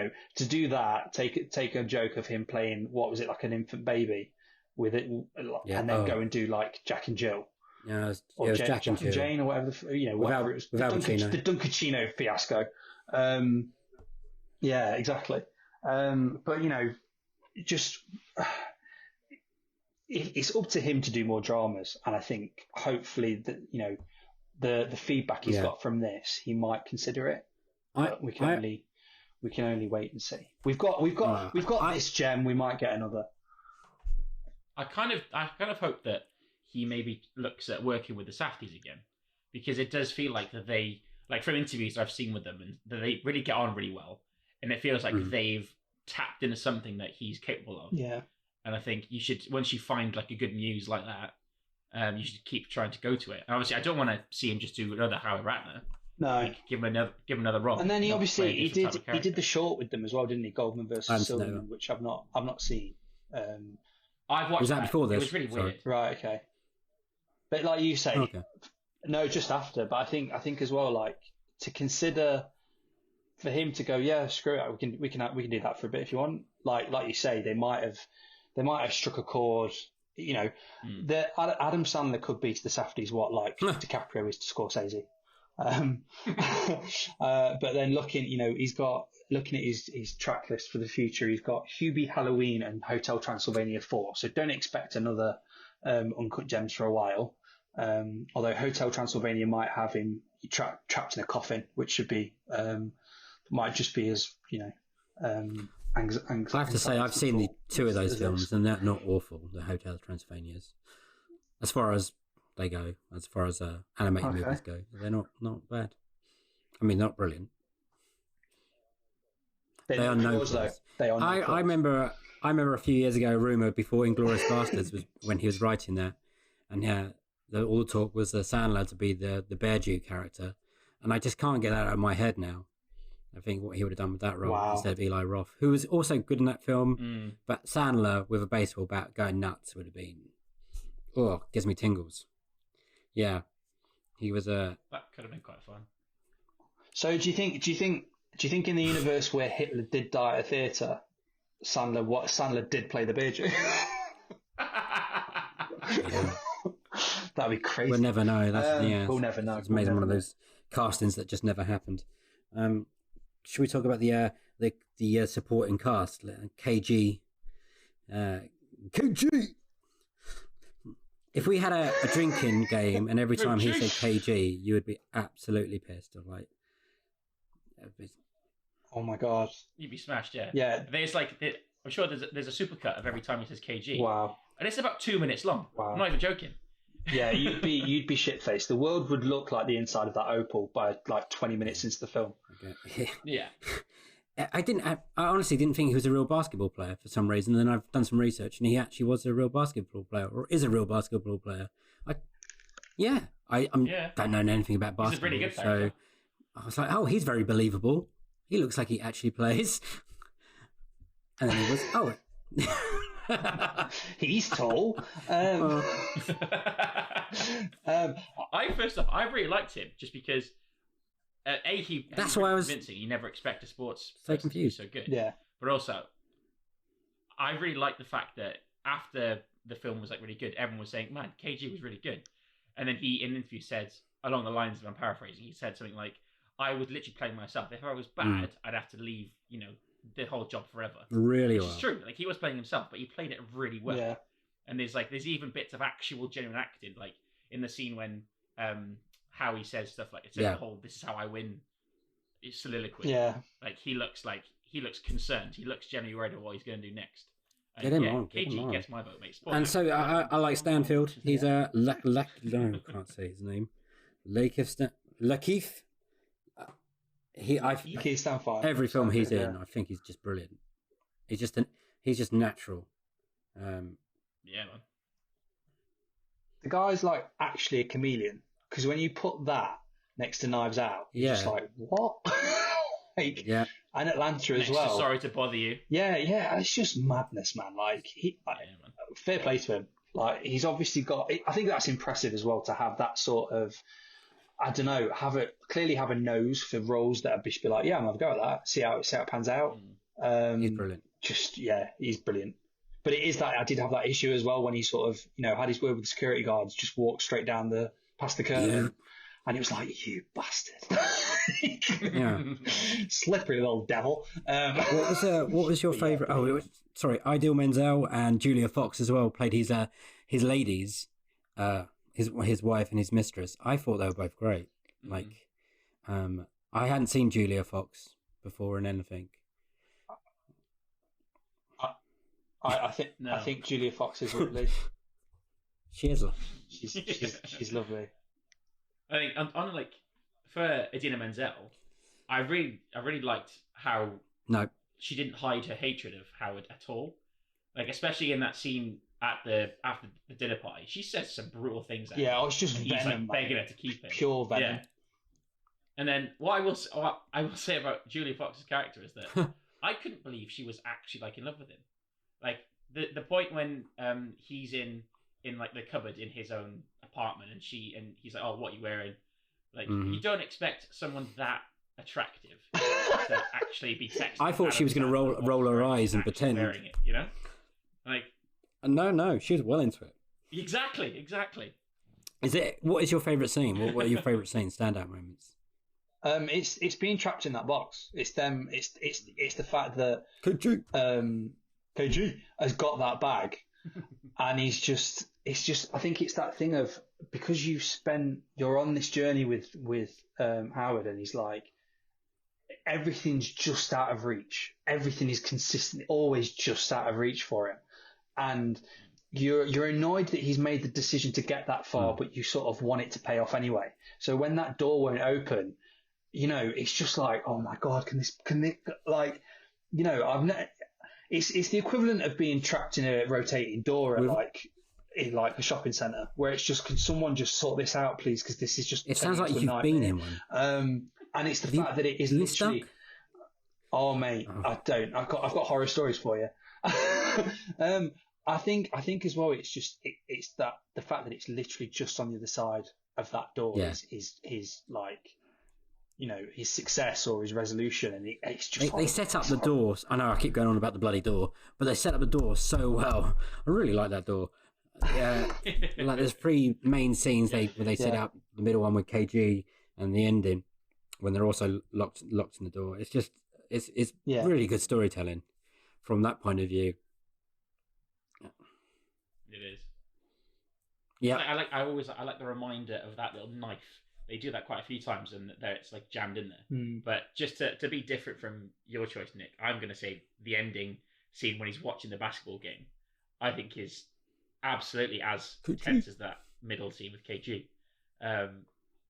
do that, take a joke of him playing, what was it, like an infant baby with it, and then go and do like Jack and Jill. Yeah, it was Jack and Jane or whatever, whatever it was. The Dunkachino fiasco. Yeah, exactly. But just it's up to him to do more dramas, and I think hopefully that the feedback he's got from this, he might consider it. But we can only wait and see. We've got this gem. We might get another. I kind of hope that he maybe looks at working with the Safdies again, because it does feel like that they, like from interviews I've seen with them, and that they really get on really well, and it feels like they've tapped into something that he's capable of. Yeah. And I think you should, once you find like a good muse like that, you should keep trying to go to it. And obviously, I don't want to see him just do another Howard Ratner. No, like, give him another role. And then he did the short with them as well, didn't he? Goldman versus Silverman, which I've not seen. I've watched was that before this? It was really weird. Right. Okay. But like you say, no, just after. But I think as well, like to consider for him to go, yeah, screw it, we can do that for a bit if you want. Like you say, they might have struck a chord. The Adam Sandler could be to the Safdies what like DiCaprio is to Scorsese. But then looking at his track list for the future, he's got Hubie Halloween and Hotel Transylvania 4. So don't expect another Uncut Gems for a while. Although Hotel Transylvania might have him trapped in a coffin, which should be might just be as I have to say I've seen the two of those films, and they're not awful. The Hotel Transylvanias, as far as they go, as far as animated movies go, they're not bad. I mean, not brilliant. They are no flaws. I remember a few years ago, a rumor before Inglourious Basterds was when he was writing that, and all the talk was Sandler to be the Bear Jew character, and I just can't get that out of my head now. I think what he would have done with that role instead of Eli Roth, who was also good in that film, but Sandler with a baseball bat going nuts would have been, gives me tingles. Yeah, he was a. That could have been quite fun. So do you think in the universe where Hitler did die at a theatre, Sandler did play the Bear Jew? That'd be crazy. We'll never know. We'll never know. It's amazing, one of those castings that just never happened. Should we talk about the supporting cast? KG. KG. If we had a drinking game and every time he said KG, you would be absolutely pissed. Oh my god, you'd be smashed. Yeah. Yeah. There's I'm sure there's a supercut of every time he says KG. Wow. And it's about 2 minutes long. Wow. I'm not even joking. Yeah, you'd be shit faced. The world would look like the inside of that Opal by like 20 minutes into the film. Okay. Yeah. I honestly didn't think he was a real basketball player for some reason. Then I've done some research, and he actually was a real basketball player, or is a real basketball player. I don't know anything about basketball. He's a really good player. So I was like, he's very believable. He looks like he actually plays. And then he was, he's tall. I really liked him just because that's why I was convincing. You never expect a sports so confused. So good. Yeah. But also, I really liked the fact that after the film was really good, everyone was saying, "Man, KG was really good." And then he, in an interview, said along the lines of, I'm paraphrasing, he said something like, "I was literally playing myself. If I was bad, I'd have to leave, the whole job forever." Really well. It's true. He was playing himself, but he played it really well. Yeah. And there's even bits of actual genuine acting, like in the scene when Howie says stuff like, the whole "this is how I win" soliloquy. Yeah. He looks concerned. He looks genuinely worried about what he's going to do next. Get him on. KG gets my vote, mate. And so I like Stanfield. He's I can't say his name. Lakeith. Keith Stanfield. Every film he's in, I think he's just brilliant. He's just natural. Yeah, man. The guy's actually a chameleon, because when you put that next to Knives Out, you're just like, what? and Atlanta as Next to well. Sorry to Bother You. Yeah, it's just madness, man. Like Man. fair play to him. Like he's obviously got. I think that's impressive as well to have that sort of. I don't know. Clearly have a nose for roles that be like, yeah, I'm gonna go at that. See how it pans out. He's brilliant. He's brilliant. But it is that I did have that issue as well when he sort of, had his word with the security guards, just walked straight down past the curtain, and it was like, you bastard. Yeah. Slippery little devil. What was your favourite? Ideal Menzel and Julia Fox as well played his ladies, his wife and his mistress. I thought they were both great. Like, I hadn't seen Julia Fox before in anything. I think Julia Fox is lovely. She is. She's lovely. I think on like for Idina Menzel, I really liked how she didn't hide her hatred of Howard at all. Like especially in that scene after the dinner party, she says some brutal things. Yeah, it's just he's venom, like begging her to keep it. Pure venom. Yeah. And then what I will say about Julia Fox's character is that I couldn't believe she was actually like in love with him. Like the point when he's in like the cupboard in his own apartment and he's like, oh, what are you wearing? Like you don't expect someone that attractive to actually be texting. I thought she was going to roll her eyes and pretend wearing it, like no, she was well into it. Exactly. What is your favourite scene? What are your favourite scenes, standout moments? It's being trapped in that box. It's them. It's the fact that KG has got that bag, and it's just. I think it's that thing of because you're on this journey with Howard, and he's like, everything's just out of reach. Everything is consistent, always just out of reach for him, and you're annoyed that he's made the decision to get that far, but you sort of want it to pay off anyway. So when that door won't open, it's just like, oh my God, can this like, it's the equivalent of being trapped in a rotating door at in like a shopping centre where it's just, can someone just sort this out, please? Because this is just. It sounds like you've been in one. And it's the fact that it is literally. Stuck? Oh mate, I don't. I've got horror stories for you. I think as well. It's just it's that the fact that it's literally just on the other side of that door is like. His success or his resolution, and it's just. They set up the doors. I know I keep going on about the bloody door, but they set up the door so well. I really like that door. Yeah, like there's 3 main scenes where they set up the middle one with KG and the ending when they're also locked in the door. It's just it's really good storytelling from that point of view. It is. Yeah, I like the reminder of that little knife. They do that quite a few times, and there it's like jammed in there. But just to be different from your choice, Nick, I'm going to say the ending scene when he's watching the basketball game, I think is absolutely as tense as that middle scene with KG,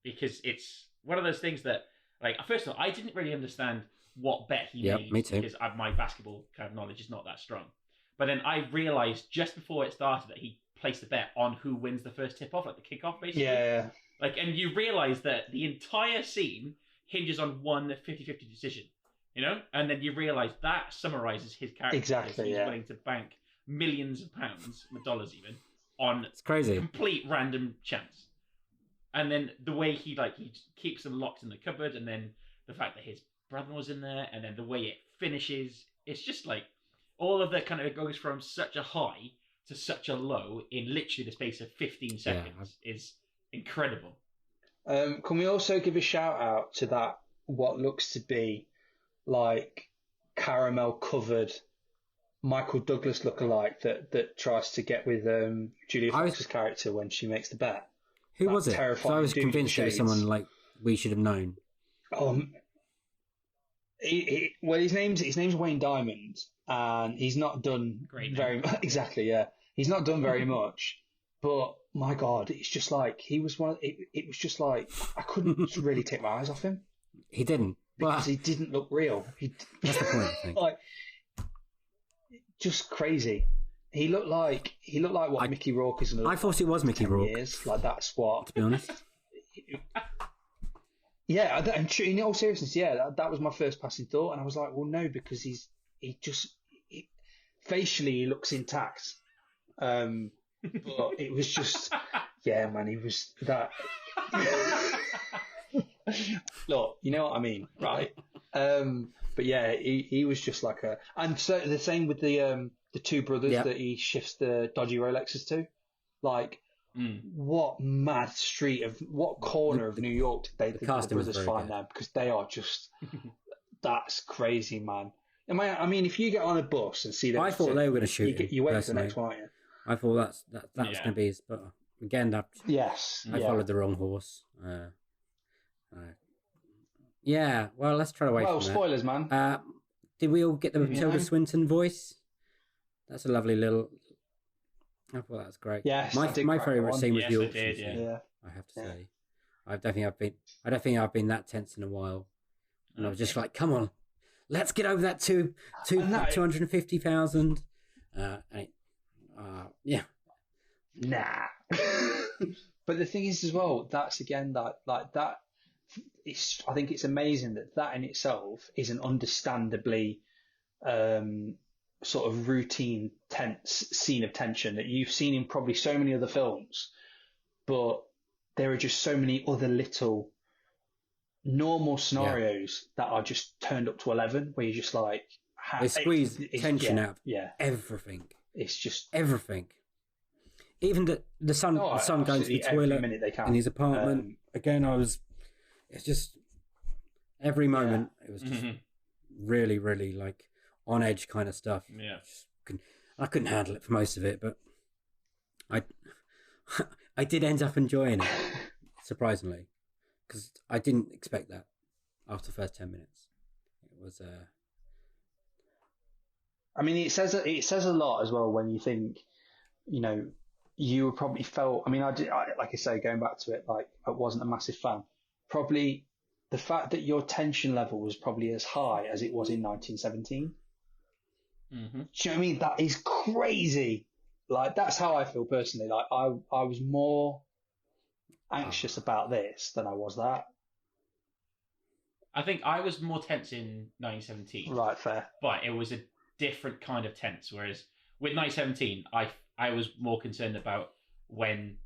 because it's one of those things that, like, first of all, I didn't really understand what bet he made. Me too. Because my basketball kind of knowledge is not that strong. But then I realised just before it started that he placed a bet on who wins the first tip-off, like the kick-off, basically. Yeah. Like, and you realise that the entire scene hinges on one 50-50 decision, And then you realise that summarises his character. Exactly, He's willing to bank millions of pounds, dollars even, on it's crazy. Complete random chance. And then the way he keeps them locked in the cupboard, and then the fact that his brother was in there, and then the way it finishes, it's just like all of that kind of goes from such a high to such a low in literally the space of 15 seconds is incredible. Can we also give a shout out to that what looks to be like caramel covered Michael Douglas lookalike that tries to get with Julia Fox's character when she makes the bet? Who was it? So I was convinced it was someone like we should have known. His name's Wayne Diamond, and he's not done very much. Exactly, yeah. He's not done very much, but my God, it's just like he was one. It was just like I couldn't really take my eyes off him. He didn't because he didn't look real. That's the point, I think. Like, just crazy. He looked like what Mickey Rourke is. I thought it was Mickey Rourke. Years. Like that's what. To be honest. Yeah, in all seriousness, yeah, that was my first passing thought, and I was like, well, no, because facially he looks intact, but it was just, yeah, man, he was that. Look, you know what I mean, right? But yeah, he was just like and so the same with the two brothers that he shifts the dodgy Rolexes to, like. What mad what corner of New York did the brothers find them? Because they are just, that's crazy, man. I mean, if you get on a bus and see them, I thought they were going to shoot him. You wait for the next one, aren't you? I thought that's going to be his, but again, I followed the wrong horse. Yeah, well, let's try to wait. Well, spoilers, man. Did we all get the Tilda Swinton voice? That's a lovely little. I thought that was great. Yes, my favourite scene was the auction. Yeah. I have to say, I don't think I've been that tense in a while, and I was just like, come on, let's get over that 250,000. Yeah. Nah. But the thing is, as well, that's again that I think it's amazing that in itself is an understandably sort of routine, tense scene of tension that you've seen in probably so many other films, but there are just so many other little normal scenarios that are just turned up to 11, where you're just like, they squeeze tension out. Yeah, everything. It's just everything. Even the son going to the toilet in his apartment. Again, it's just every moment. It was just really, really like on edge kind of stuff. Yeah, I couldn't handle it for most of it, but I did end up enjoying it, surprisingly, because I didn't expect that after the first 10 minutes. It was. I mean, it says a lot as well when you think, you probably felt. I mean, I like I say, going back to it, like I wasn't a massive fan. Probably the fact that your tension level was probably as high as it was in 1917. Mm-hmm. Do you know what I mean? That is crazy. Like, that's how I feel personally. Like, I was more anxious about this than I was that. I think I was more tense in 1917. Right, fair. But it was a different kind of tense. Whereas with 1917, I was more concerned about when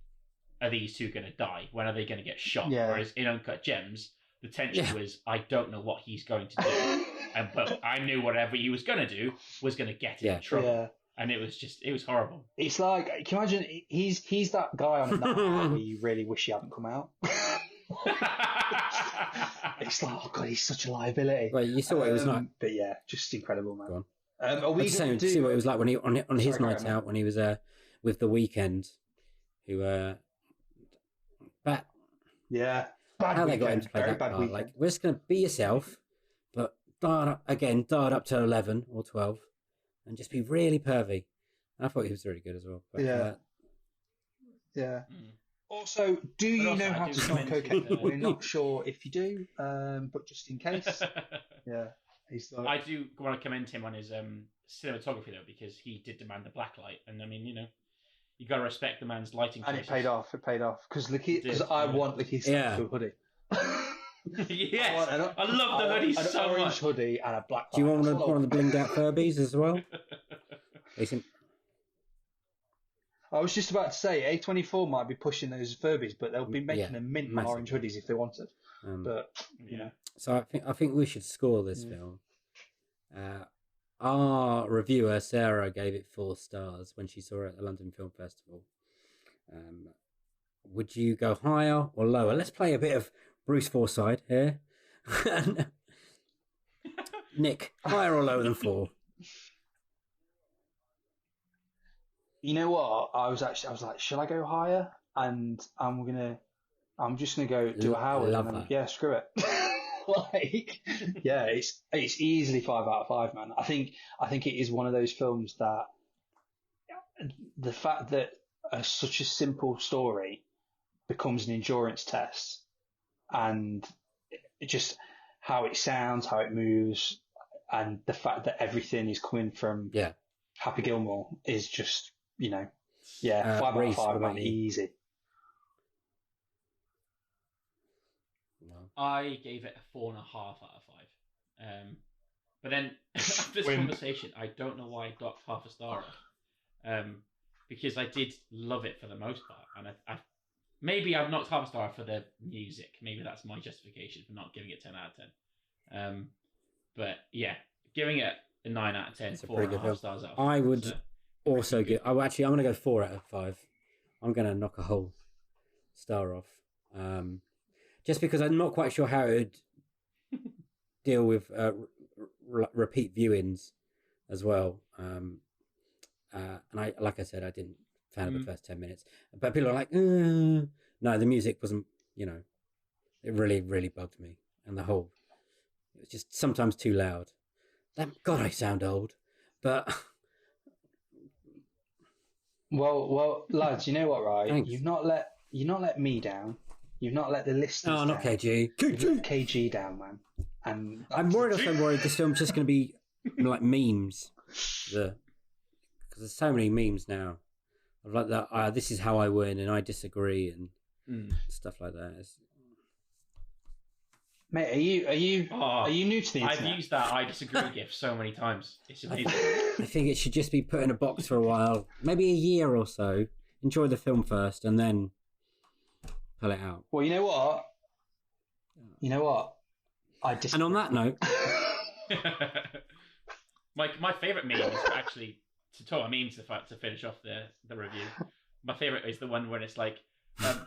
are these two going to die? When are they going to get shot? Yeah. Whereas in Uncut Gems, the tension was, I don't know what he's going to do. But I knew whatever he was going to do was going to get him in trouble. Yeah. And it was horrible. It's like, can you imagine, he's that guy on a night where you really wish he hadn't come out. It's like, oh God, he's such a liability. Well, you saw what it was like. But yeah, just incredible, man. Go on. Are we going to see what it was like when he on his night out when he was with The Weeknd, who yeah, bad how weekend. They got him to play that part. Weekend. Like, we're just going to be yourself, but dial up to 11 or 12, and just be really pervy. And I thought he was really good as well. But, yeah. Also, do you know how to smell cocaine? We're not sure if you do, but just in case. Yeah. I do want to commend him on his cinematography, though, because he did demand the black light. And I mean, you got to respect the man's lighting choices. And it paid off. Because I want Lakeith to a hoodie. Yes, I love the hoodie so much. An orange hoodie and a black light. Do you want one of the blinged out Furbies as well? I was just about to say, A24 might be pushing those Furbies, but they'll be making them mint orange hoodies if they wanted. But, So I think we should score this film. Our reviewer, Sarah, gave it 4 stars when she saw it at the London Film Festival. Would you go higher or lower? Let's play a bit of Bruce Forsyth here. Nick, higher or lower than 4? You know what? I was like, should I go higher? And I'm just gonna go do a Howard. Yeah, screw it. It's easily 5 out of 5, man. I think it is one of those films that the fact that such a simple story becomes an endurance test, and just how it sounds, how it moves, and the fact that everything is coming from Happy Gilmore is just 5 out of 5, man, easy. Well, I gave it a 4.5 out of 5. But then after this conversation, I don't know why I docked half a star off. Because I did love it for the most part, and I maybe I've knocked half a star for the music. Maybe that's my justification for not giving it 10 out of 10. But yeah, giving it a 9 out of 10, 4.5 stars out of 5. I would also give. I'm going to go 4 out of 5. I'm going to knock a whole star off, just because I'm not quite sure how it would deal with repeat viewings as well. And I, like I said, I didn't fan of the first 10 minutes, but people are like, no, the music wasn't. It really, really bugged me, and it was just sometimes too loud. God, I sound old, but. Well, lads, you know what, right? Thanks. You've not let me down. You've not let the listeners down. Oh, not KG. You've let KG down, man. And I'm worried this film's just going to be like memes. Because there's so many memes now. Of like that, this is how I win, and I disagree, and stuff like that. Mate, are you new to the internet? I've used that I disagree gif so many times. It's amazing. I think it should just be put in a box for a while, maybe a year or so. Enjoy the film first, and then pull it out. Well, you know what? I disagree. And on that note, my favourite meme is actually to talk about memes. To finish off the review, my favourite is the one when it's like,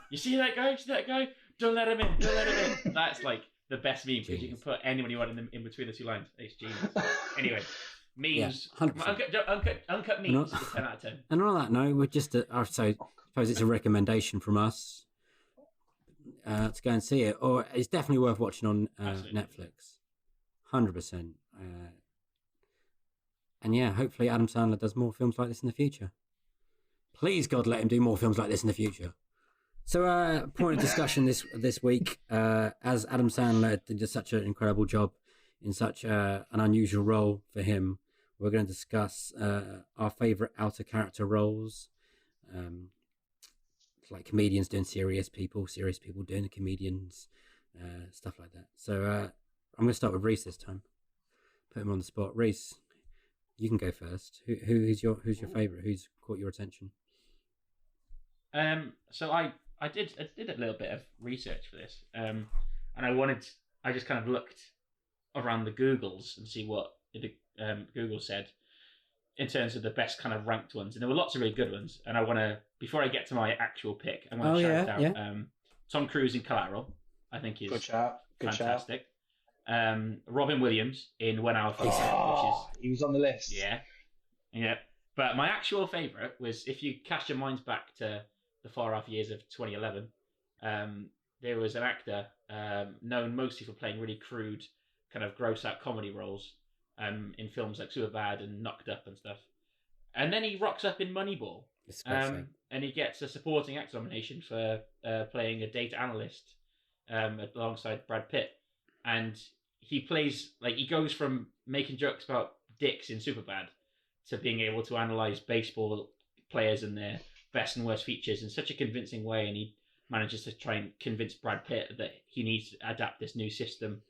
you see that guy? See that guy? Don't let him in. Don't let him in. That's like the best meme because you can put anyone you want in between the two lines. It's genius. Anyway, memes. Yeah, uncut memes is 10 out of 10. And on that note, we're just I suppose it's a recommendation from us to go and see it, or it's definitely worth watching on Netflix. 100%. And yeah, hopefully Adam Sandler does more films like this in the future. Please, God, let him do more films like this in the future. So, point of discussion this week, as Adam Sandler did such an incredible job in such an unusual role for him, we're going to discuss our favourite outer character roles, like comedians doing serious people doing the comedians, stuff like that. So, I'm going to start with Rhys this time. Put him on the spot. Rhys, you can go first. Who's your favourite? Who's caught your attention? So I did a little bit of research for this, and I just kind of looked around the Googles and see what Google said in terms of the best kind of ranked ones, and there were lots of really good ones. And I want to, before I get to my actual pick, I want to shout out Tom Cruise in Collateral. I think is fantastic. Robin Williams in When Our Father, which is he was on the list. Yeah. But my actual favourite was, if you cast your minds back to the far off years of 2011, there was an actor known mostly for playing really crude, kind of gross out comedy roles in films like Superbad and Knocked Up and stuff. And then he rocks up in Moneyball, and he gets a supporting actor nomination for playing a data analyst alongside Brad Pitt. And he plays, like, he goes from making jokes about dicks in Superbad to being able to analyse baseball players and their best and worst features in such a convincing way, and he manages to try and convince Brad Pitt that he needs to adapt this new system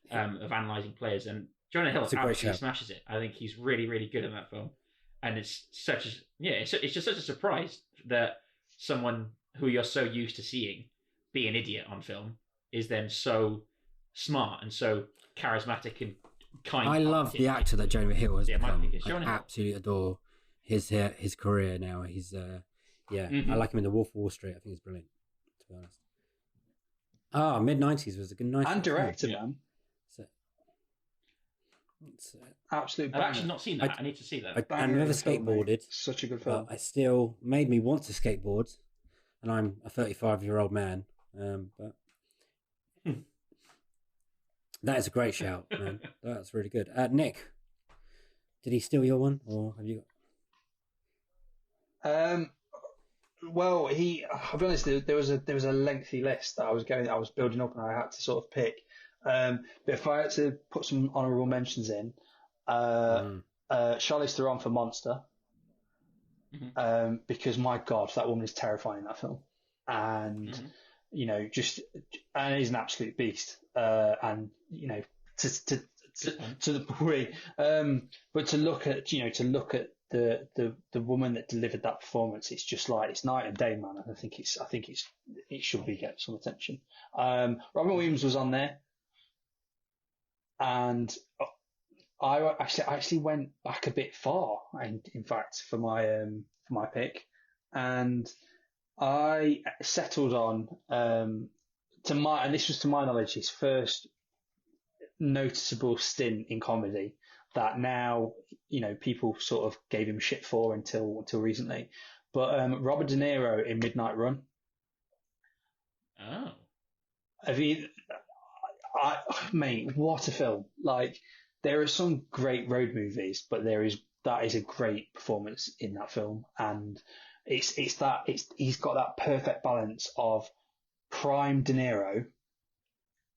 of analysing players. And Jonah Hill absolutely smashes it. I think he's really, really good in that film, and it's it's just such a surprise that someone who you're so used to seeing be an idiot on film is then so smart and so charismatic and kind. I love the actor that Jonah Hill has become. I absolutely adore his career now. He's I like him in The Wolf of Wall Street. I think he's brilliant, to be honest. Mid-90s was a good night. And director, man. So, absolute. I've actually not seen that. I need to see that. I never skateboarded. Such a good film. But I still made me want to skateboard, and I'm a 35-year-old man. But that is a great shout, man. That's really good. Nick, did he steal your one, or have you got? Well, I'll be honest. There was a lengthy list that I was building up, and I had to sort of pick. But if I had to put some honourable mentions in, Charlize Theron for Monster, because my God, that woman is terrifying in that film, and just and he's an absolute beast. And to the degree, but to look at the woman that delivered that performance, it's just like it's night and day, man. And it should be getting some attention. Robin Williams was on there, and I actually went back a bit far, in fact, for my pick, and I settled on and this was to my knowledge his first noticeable stint in comedy that now people sort of gave him shit for until recently, but Robert De Niro in Midnight Run. Oh, have you? Mate, what a film! Like, there are some great road movies, but that is a great performance in that film, and he's got that perfect balance of prime De Niro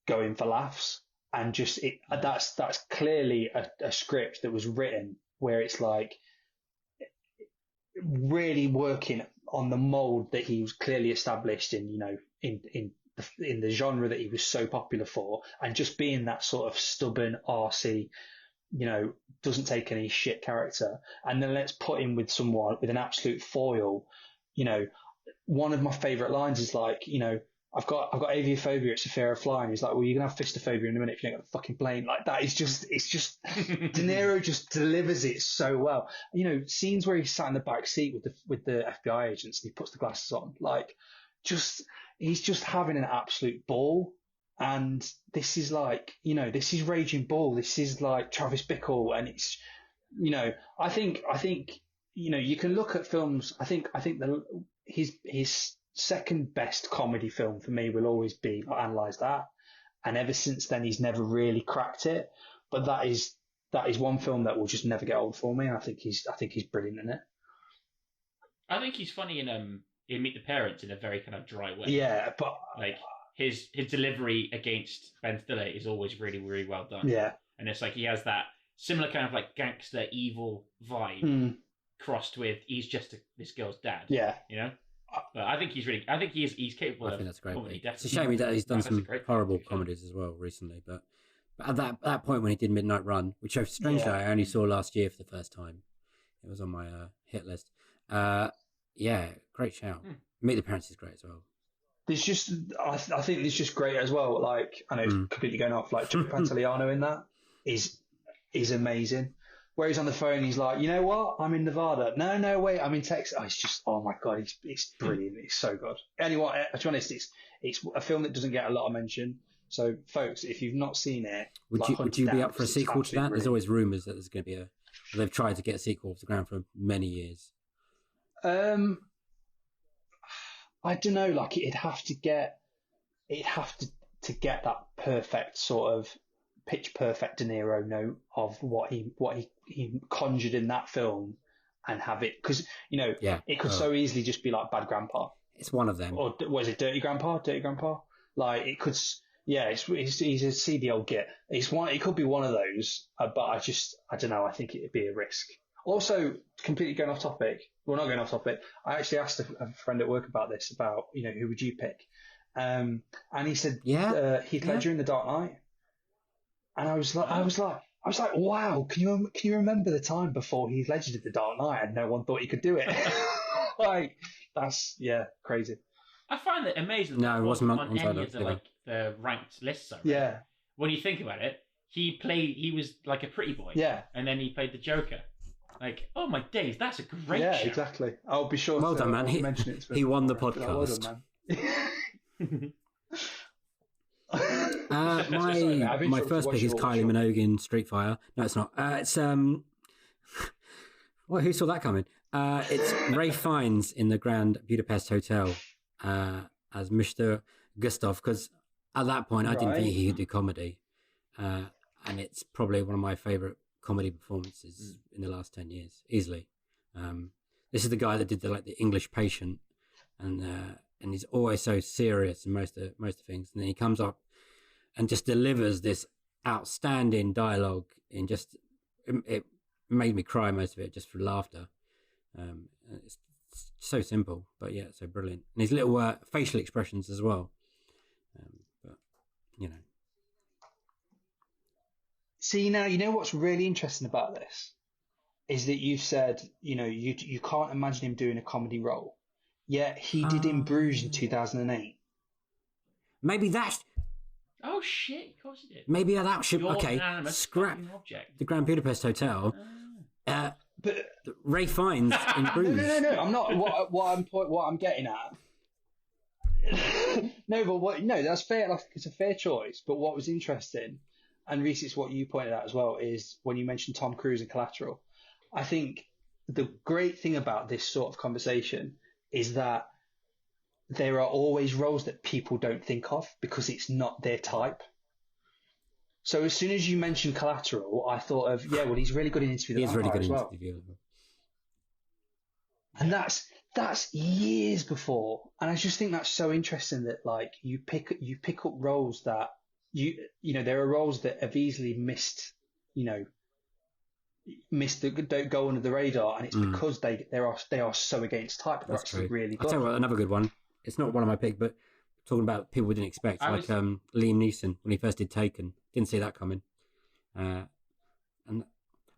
going for laughs, and just that's clearly a script that was written where it's like really working on the mold that he was clearly established in the genre that he was so popular for, and just being that sort of stubborn, arsey, doesn't take any shit character, and then let's put him with someone with an absolute foil. One of my favourite lines is like, I've got aviophobia, it's a fear of flying. He's like, well, you're gonna have fistophobia in a minute if you don't get the fucking plane. Like that. It's just De Niro just delivers it so well. Scenes where he's sat in the back seat with the FBI agents and he puts the glasses on, like, he's just having an absolute ball. And this is like, this is Raging Bull. This is like Travis Bickle, and it's, I think, you can look at films. I think his second best comedy film for me will always be Analyze That, and ever since then he's never really cracked it. But that is one film that will just never get old for me. And I think he's brilliant in it. I think he's funny in Meet the Parents in a very kind of dry way. Yeah, but like his delivery against Ben Stiller is always really, really well done. Yeah, and it's like he has that similar kind of like gangster evil vibe crossed with he's just this girl's dad. Yeah, But I think he's capable of. I think that's great. Comedy, it's a shame that he's done some horrible comedies as well recently. But at that point when he did Midnight Run, which strangely I only saw last year for the first time, it was on my hit list. Great shout. Meet the Parents is great as well. There's just, I think it's just great as well. Like, I know it's completely going off. Like, Joe Pantoliano in that is amazing. Where he's on the phone, he's like, you know what? I'm in Nevada. No, wait, I'm in Texas. Oh, it's just, oh my God, it's brilliant. It's so good. Anyway, to be honest, it's a film that doesn't get a lot of mention. So, folks, if you've not seen it, would you be up for a sequel to that? Brilliant. There's always rumours that there's going to be they've tried to get a sequel off the ground for many years. I don't know. Like, it'd have to get that perfect sort of pitch perfect De Niro note of what he conjured in that film, and have it, because it could so easily just be like Bad Grandpa. It's one of them. Or was it Dirty Grandpa? Like, it could. Yeah, he's a seedy old git. It could be one of those. But I don't know. I think it'd be a risk. Also, completely going off topic. Well, not going off topic. I actually asked a friend at work about this, about, who would you pick? And he said, Heath Ledger in The Dark Knight. And I was like, wow, can you remember the time before Heath Ledger did The Dark Knight and no one thought he could do it? Like, that's, crazy. I find that amazing. No, it wasn't on any of the ranked lists. Yeah. When you think about it, he was like a pretty boy. Yeah. And then he played the Joker. Like, oh my days, that's a great show. Yeah, exactly. I'll be sure. Well done, man. He won the podcast. Well done, man. My first pick is Kylie Minogue in Street Fighter. No, it's not. It's well, who saw that coming? It's Ray Fiennes in the Grand Budapest Hotel as Mr. Gustav, because at that point I didn't think he could do comedy, and it's probably one of my favourite comedy performances in the last 10 years, easily. This is the guy that did the English Patient, and he's always so serious in most of things, and then he comes up and just delivers this outstanding dialogue in just it made me cry most of it just for laughter. It's so simple, but so brilliant, and his little facial expressions as well. you know. See, now, you know what's really interesting about this is that you've said, you can't imagine him doing a comedy role. Yet he did In Bruges in 2008. Maybe that's... Oh, shit, of course he did. Maybe that should... Your okay, inanimate scrap fucking object. the Grand Budapest Hotel. But Ray Fiennes in Bruges. No. I'm not... What I'm getting at... No, that's fair. Like, it's a fair choice. But what was interesting, and Rhys, it's what you pointed out as well, is when you mentioned Tom Cruise and Collateral. I think the great thing about this sort of conversation is that there are always roles that people don't think of because it's not their type. So as soon as you mentioned Collateral, I thought of, he's really good in Interview with the He is really Vampire good as in well. Interview as well. And that's years before. And I just think that's so interesting that like you pick up roles that there are roles that have easily missed don't go under the radar, and it's because they are so against type. They're That's actually true. really good. I'll tell you what, another good one. It's not one of my picks, but talking about people we didn't expect, Liam Neeson when he first did Taken. Didn't see that coming. And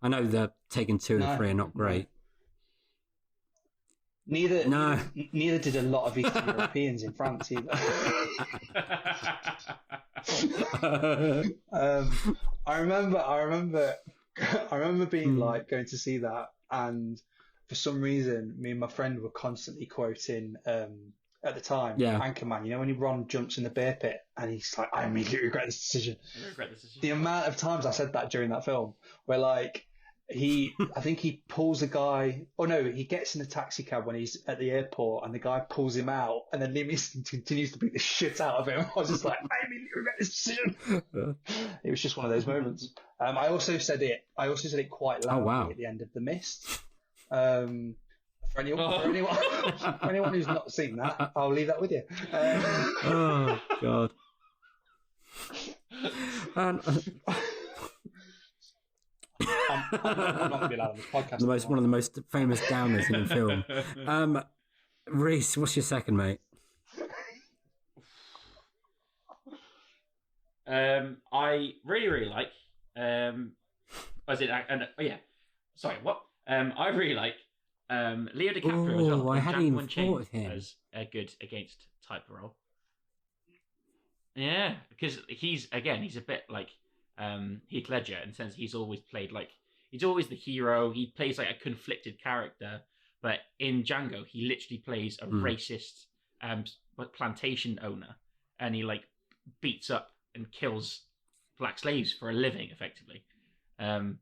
I know the Taken 2 and 3 are not great. Neither did a lot of Eastern Europeans in France either. I remember being like going to see that, and for some reason, me and my friend were constantly quoting at the time, Anchorman. You know when Ron jumps in the bear pit and he's like, "I immediately regret this decision." The amount of times I said that during that film, where like I think he pulls a guy. Oh no, he gets in a taxi cab when he's at the airport, and the guy pulls him out, and then Liam Neeson continues to beat the shit out of him. I was just like, I immediately regret this decision. It was just one of those moments. I also said it quite loudly at the end of The Mist. For anyone who's not seen that, I'll leave that with you. Oh God. I'm not going to be allowed on this podcast. One of the most famous downers in the film. Rhys, what's your second, mate? I really like. I really like Leo DiCaprio as well. I hadn't even thought of Unchained him as a good against type role. Yeah, because he's a bit like Heath Ledger in the sense he's always the hero. He plays like a conflicted character, but in Django he literally plays a racist plantation owner, and he like beats up and kills black slaves for a living, effectively. And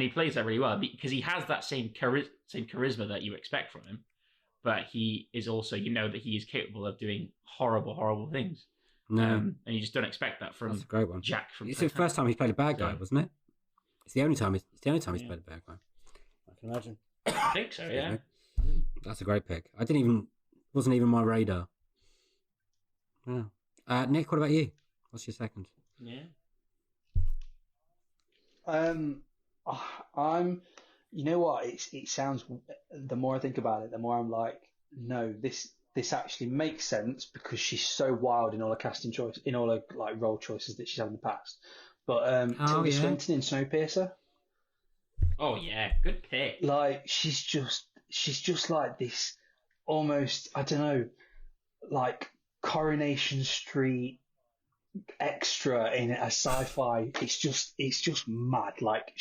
he plays that really well because he has that same charisma that you expect from him, but he is also, that he is capable of doing horrible, horrible things. No. And you just don't expect that from That's a great one. Jack from It's the first time he's played a bad guy, wasn't it? It's the only time he's played a bad guy. I can imagine. I think so, yeah. That's a great pick. Wasn't even my radar. Yeah. Nick, what about you? What's your second? Yeah. You know what? It sounds. The more I think about it, the more I'm like, no, this actually makes sense because she's so wild in all her casting choice, in all her like role choices that she's had in the past. But Tilda Swinton in Snowpiercer. Oh yeah, good pick. Like she's just like this, almost, I don't know, like Coronation Street extra in a sci-fi. It's just mad. Like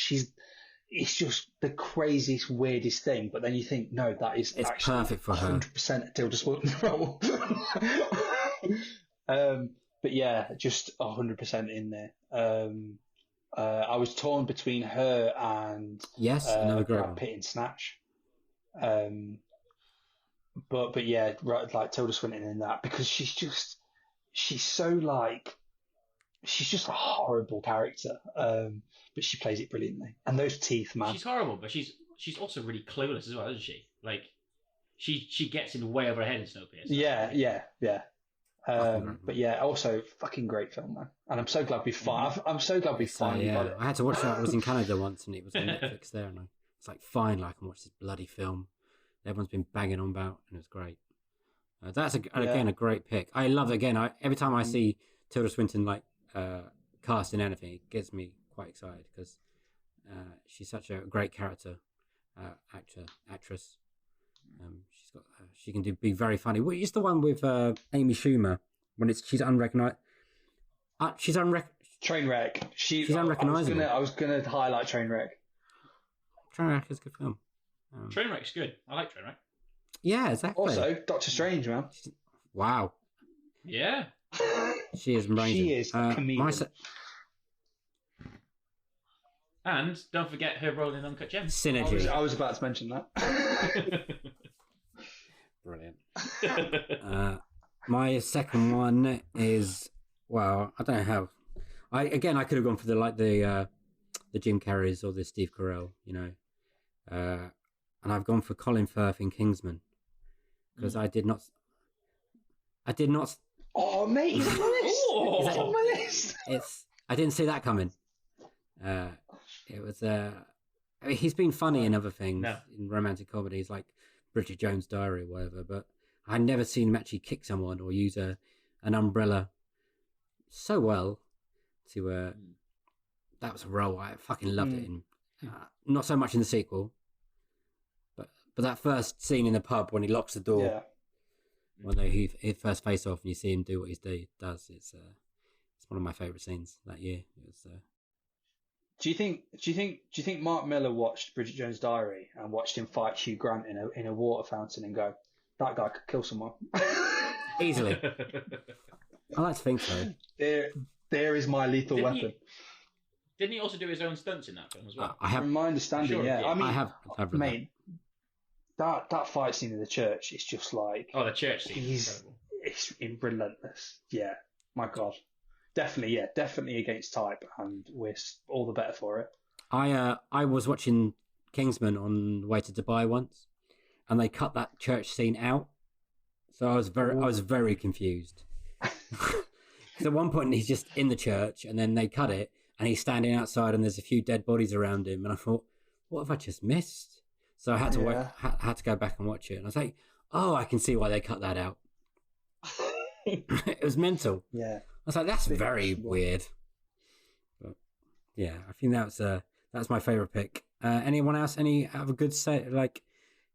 it's just the craziest, weirdest thing. But then you think, no, it's actually perfect for her. 100% a Tilda Swinton role. But yeah, just 100% in there. I was torn between her and another great Brad Pitt in Snatch. But yeah, right, like Tilda Swinton in that, because she's so like, she's just a horrible character, but she plays it brilliantly. And those teeth, man. She's horrible, but she's also really clueless as well, isn't she? Like, she gets in way over her head in Snowpiercer. Yeah. But yeah, also fucking great film, man. And I'm so glad we finally got it. I had to watch that. I was in Canada once, and it was on Netflix there, and I was like, finally, I can watch this bloody film everyone's been banging on about, and it was great. That's again a great pick. I love it. Again, every time I see Tilda Swinton like cast in anything, it gets me quite excited because she's such a great character actress. She can be very funny. What is the one with Amy Schumer when she's unrecognized? Trainwreck. She's unrecognizable. I was gonna highlight Trainwreck. Trainwreck is a good film. Trainwreck's good. I like Trainwreck. Yeah, exactly. Also, Doctor Strange, man. Wow. Yeah. She is amazing. She is a comedian. And don't forget her role in Uncut Gems. Synergy. I was about to mention that. Brilliant. My second one is, well, I don't know how. I could have gone for the Jim Carreys or the Steve Carell, and I've gone for Colin Firth in Kingsman because I did not. Oh, mate, he's on my list. He's on my list. I didn't see that coming. It was. I mean, he's been funny in other things, in romantic comedies like Bridget Jones' Diary or whatever, but I'd never seen him actually kick someone or use an umbrella so well. That was a role I fucking loved it in. Not so much in the sequel, but that first scene in the pub when he locks the door, when he first face off and you see him do what he does. It's one of my favourite scenes that year. It was. Do you think Mark Miller watched Bridget Jones' Diary and watched him fight Hugh Grant in a water fountain and go, that guy could kill someone easily? I like to think so. There is my lethal weapon. Didn't he also do his own stunts in that film as well? From my understanding, sure, yeah. I mean, I've read mate, that fight scene in the church is just like... Oh, the church scene is incredible. It's relentless. Yeah, my God. Definitely against type, and we're all the better for it. I was watching Kingsman on the way to Dubai once, and they cut that church scene out, so I was very confused. Because at one point he's just in the church, and then they cut it, and he's standing outside, and there's a few dead bodies around him, and I thought, what have I just missed? So I had to had to go back and watch it, and I was like, oh, I can see why they cut that out. It was mental. Yeah. I was like, that's very weird. But yeah, I think that's my favourite pick. Anyone else? Any have a good set? Like,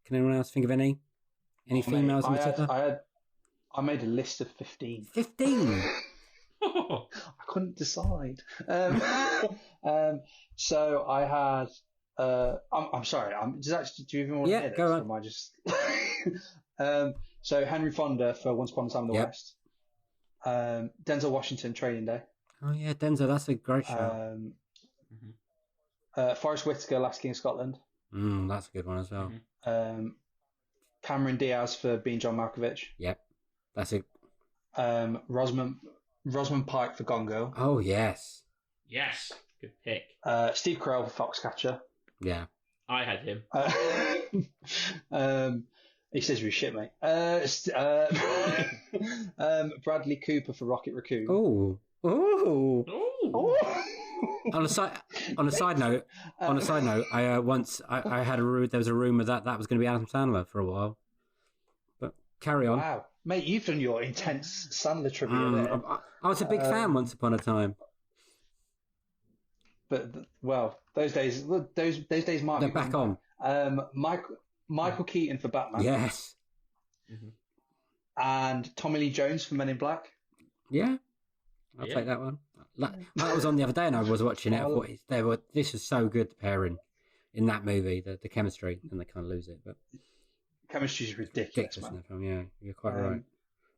can anyone else think of any females in particular? I made a list of 15. 15. I couldn't decide. So I had. I'm sorry. Do you even want to hear this? Go on. Or am I just? So Henry Fonda for Once Upon a Time in the West. Denzel Washington, Training Day. Oh yeah, Denzel. That's a great show. Forrest Whitaker, Last King of Scotland. That's a good one as well. Cameron Diaz for Being John Malkovich. Yep, that's it. Rosamund Pike for Gone Girl. Oh yes. Yes, good pick. Steve Carell for Foxcatcher. Yeah, I had him. He says you're shit, mate. Bradley Cooper for Rocket Raccoon. Oh. On a side note, I had there was a rumor that was going to be Adam Sandler for a while, but carry on. Wow, mate, you've done your intense Sandler trivia there. I was a big fan once upon a time, but those days might they're be back on. Michael Keaton for Batman. Yes. And Tommy Lee Jones for Men in Black. Yeah, I'll take that one. That was on the other day, and I was watching it. I thought this was so good, the pairing in that movie, the chemistry, and they kind of lose it. But chemistry is ridiculous, man. Yeah, you're quite right.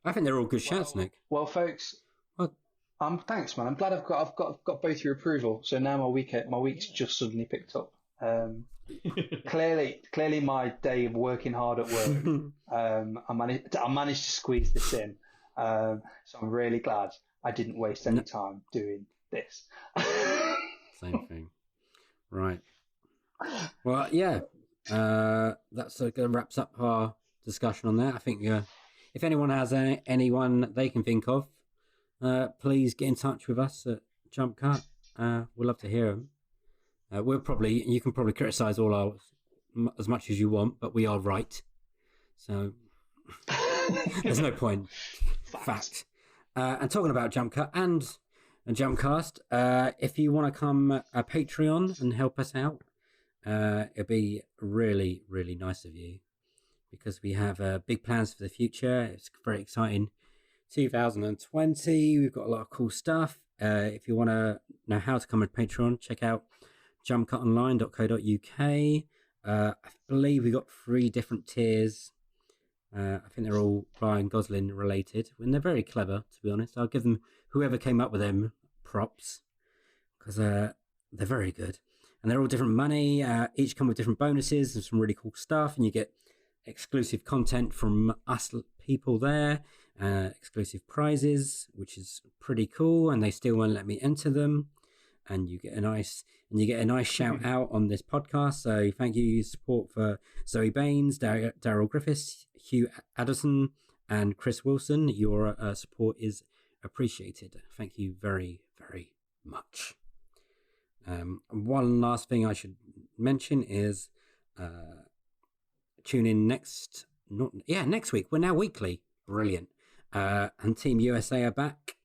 I think they're all good shouts, Nick. Well, folks, thanks, man. I'm glad I've got both your approval. So now my week's just suddenly picked up. Clearly, my day of working hard at work. I managed to squeeze this in. So I'm really glad I didn't waste any time doing this. Same thing. Right. Well, yeah. That wraps up our discussion on that. I think if anyone has anyone they can think of, please get in touch with us at JumpCast. We'd love to hear them. You can probably criticise as much as you want, but we are right. So there's no point. Fact. And talking about JumpCast and and JumpCast. If you want to come a Patreon and help us out, it'd be really, really nice of you, because we have big plans for the future. It's very exciting. 2020, we've got a lot of cool stuff. If you want to know how to come on Patreon, check out jumpcutonline.co.uk. I believe we got 3 different tiers. I think they're all Ryan Gosling related, and they're very clever, to be honest. I'll give them, whoever came up with them, props, because they're very good. And they're all different money. Each come with different bonuses and some really cool stuff, and you get exclusive content from us people there, exclusive prizes, which is pretty cool, and they still won't let me enter them. And you get a nice shout out on this podcast. So thank you, support for Zoe Baines, Daryl Griffiths, Hugh Addison, and Chris Wilson. Your support is appreciated. Thank you very, very much. One last thing I should mention is tune in next week. We're now weekly. Brilliant. And Team USA are back.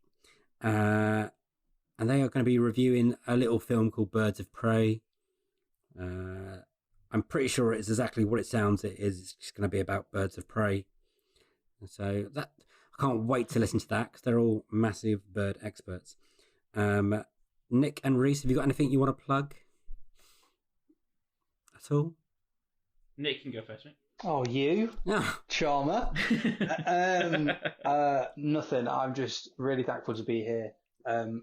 And they are going to be reviewing a little film called Birds of Prey. I'm pretty sure it's exactly what it sounds it is. It's just going to be about birds of prey. So that I can't wait to listen to that, because they're all massive bird experts. Nick and Rhys, have you got anything you want to plug at all? Nick can go first, mate. Oh, you? Charmer. Nothing. I'm just really thankful to be here.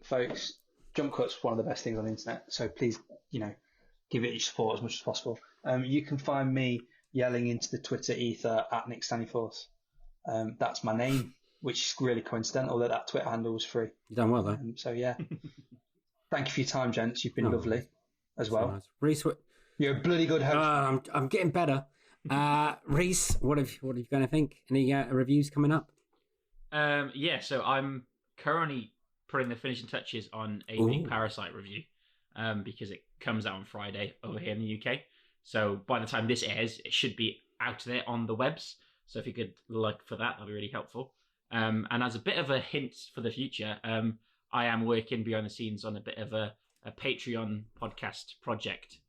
Folks, Jump Cut's one of the best things on the internet, so please, give it your support as much as possible. You can find me yelling into the Twitter ether at Nick Stanyforth. That's my name, which is really coincidental that Twitter handle was free. You've done well, though. So, yeah. Thank you for your time, gents. You've been lovely as well. Nice. Rhys, you're a bloody good host. I'm getting better. Rhys, what have you going to think? Any reviews coming up? So I'm currently putting the finishing touches on a big Parasite review, because it comes out on Friday over here in the UK. So by the time this airs, it should be out there on the webs. So if you could look for that, that'd be really helpful. And as a bit of a hint for the future, I am working behind the scenes on a bit of a Patreon podcast project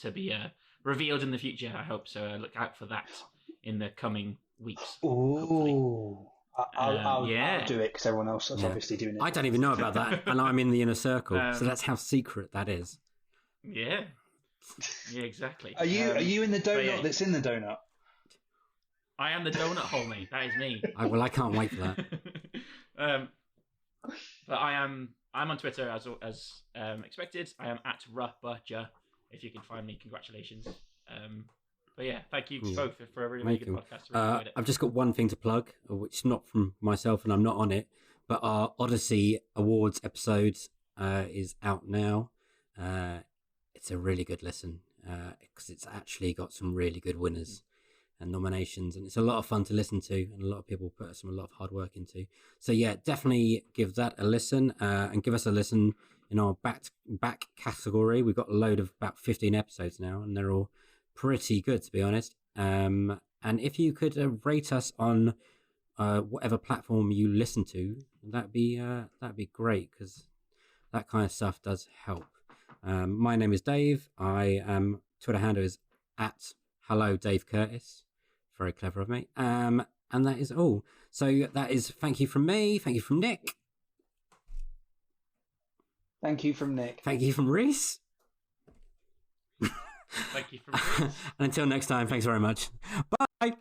to be revealed in the future, I hope. So look out for that in the coming weeks. Ooh. I'll do it, because everyone else is obviously doing it. I don't even know about that, and I'm in the inner circle, so that's how secret that is. Yeah, exactly. Are you in the donut that's in the donut? I am the donut hole, mate. That is me. I can't wait for that. But I'm on Twitter as expected. I am at Ruhbutcher. If you can find me, congratulations. But yeah, thank you both for a really good podcast. Really I've just got one thing to plug, which is not from myself, and I'm not on it, but our Odyssey Awards episode is out now. It's a really good listen, because it's actually got some really good winners and nominations, and it's a lot of fun to listen to, and a lot of people put a lot of hard work into. So yeah, definitely give that a listen, and give us a listen in our back category. We've got a load of about 15 episodes now, and they're all pretty good, to be honest. And if you could rate us on whatever platform you listen to, that'd be great, because that kind of stuff does help. My name is Dave. I am Twitter handle is at Hello Dave Curtis. Very clever of me. And that is all. So that is thank you from me. Thank you from Nick. Thank you from Nick. Thank you from Rhys. Thank you from Rhys. And until next time, thanks very much. Bye.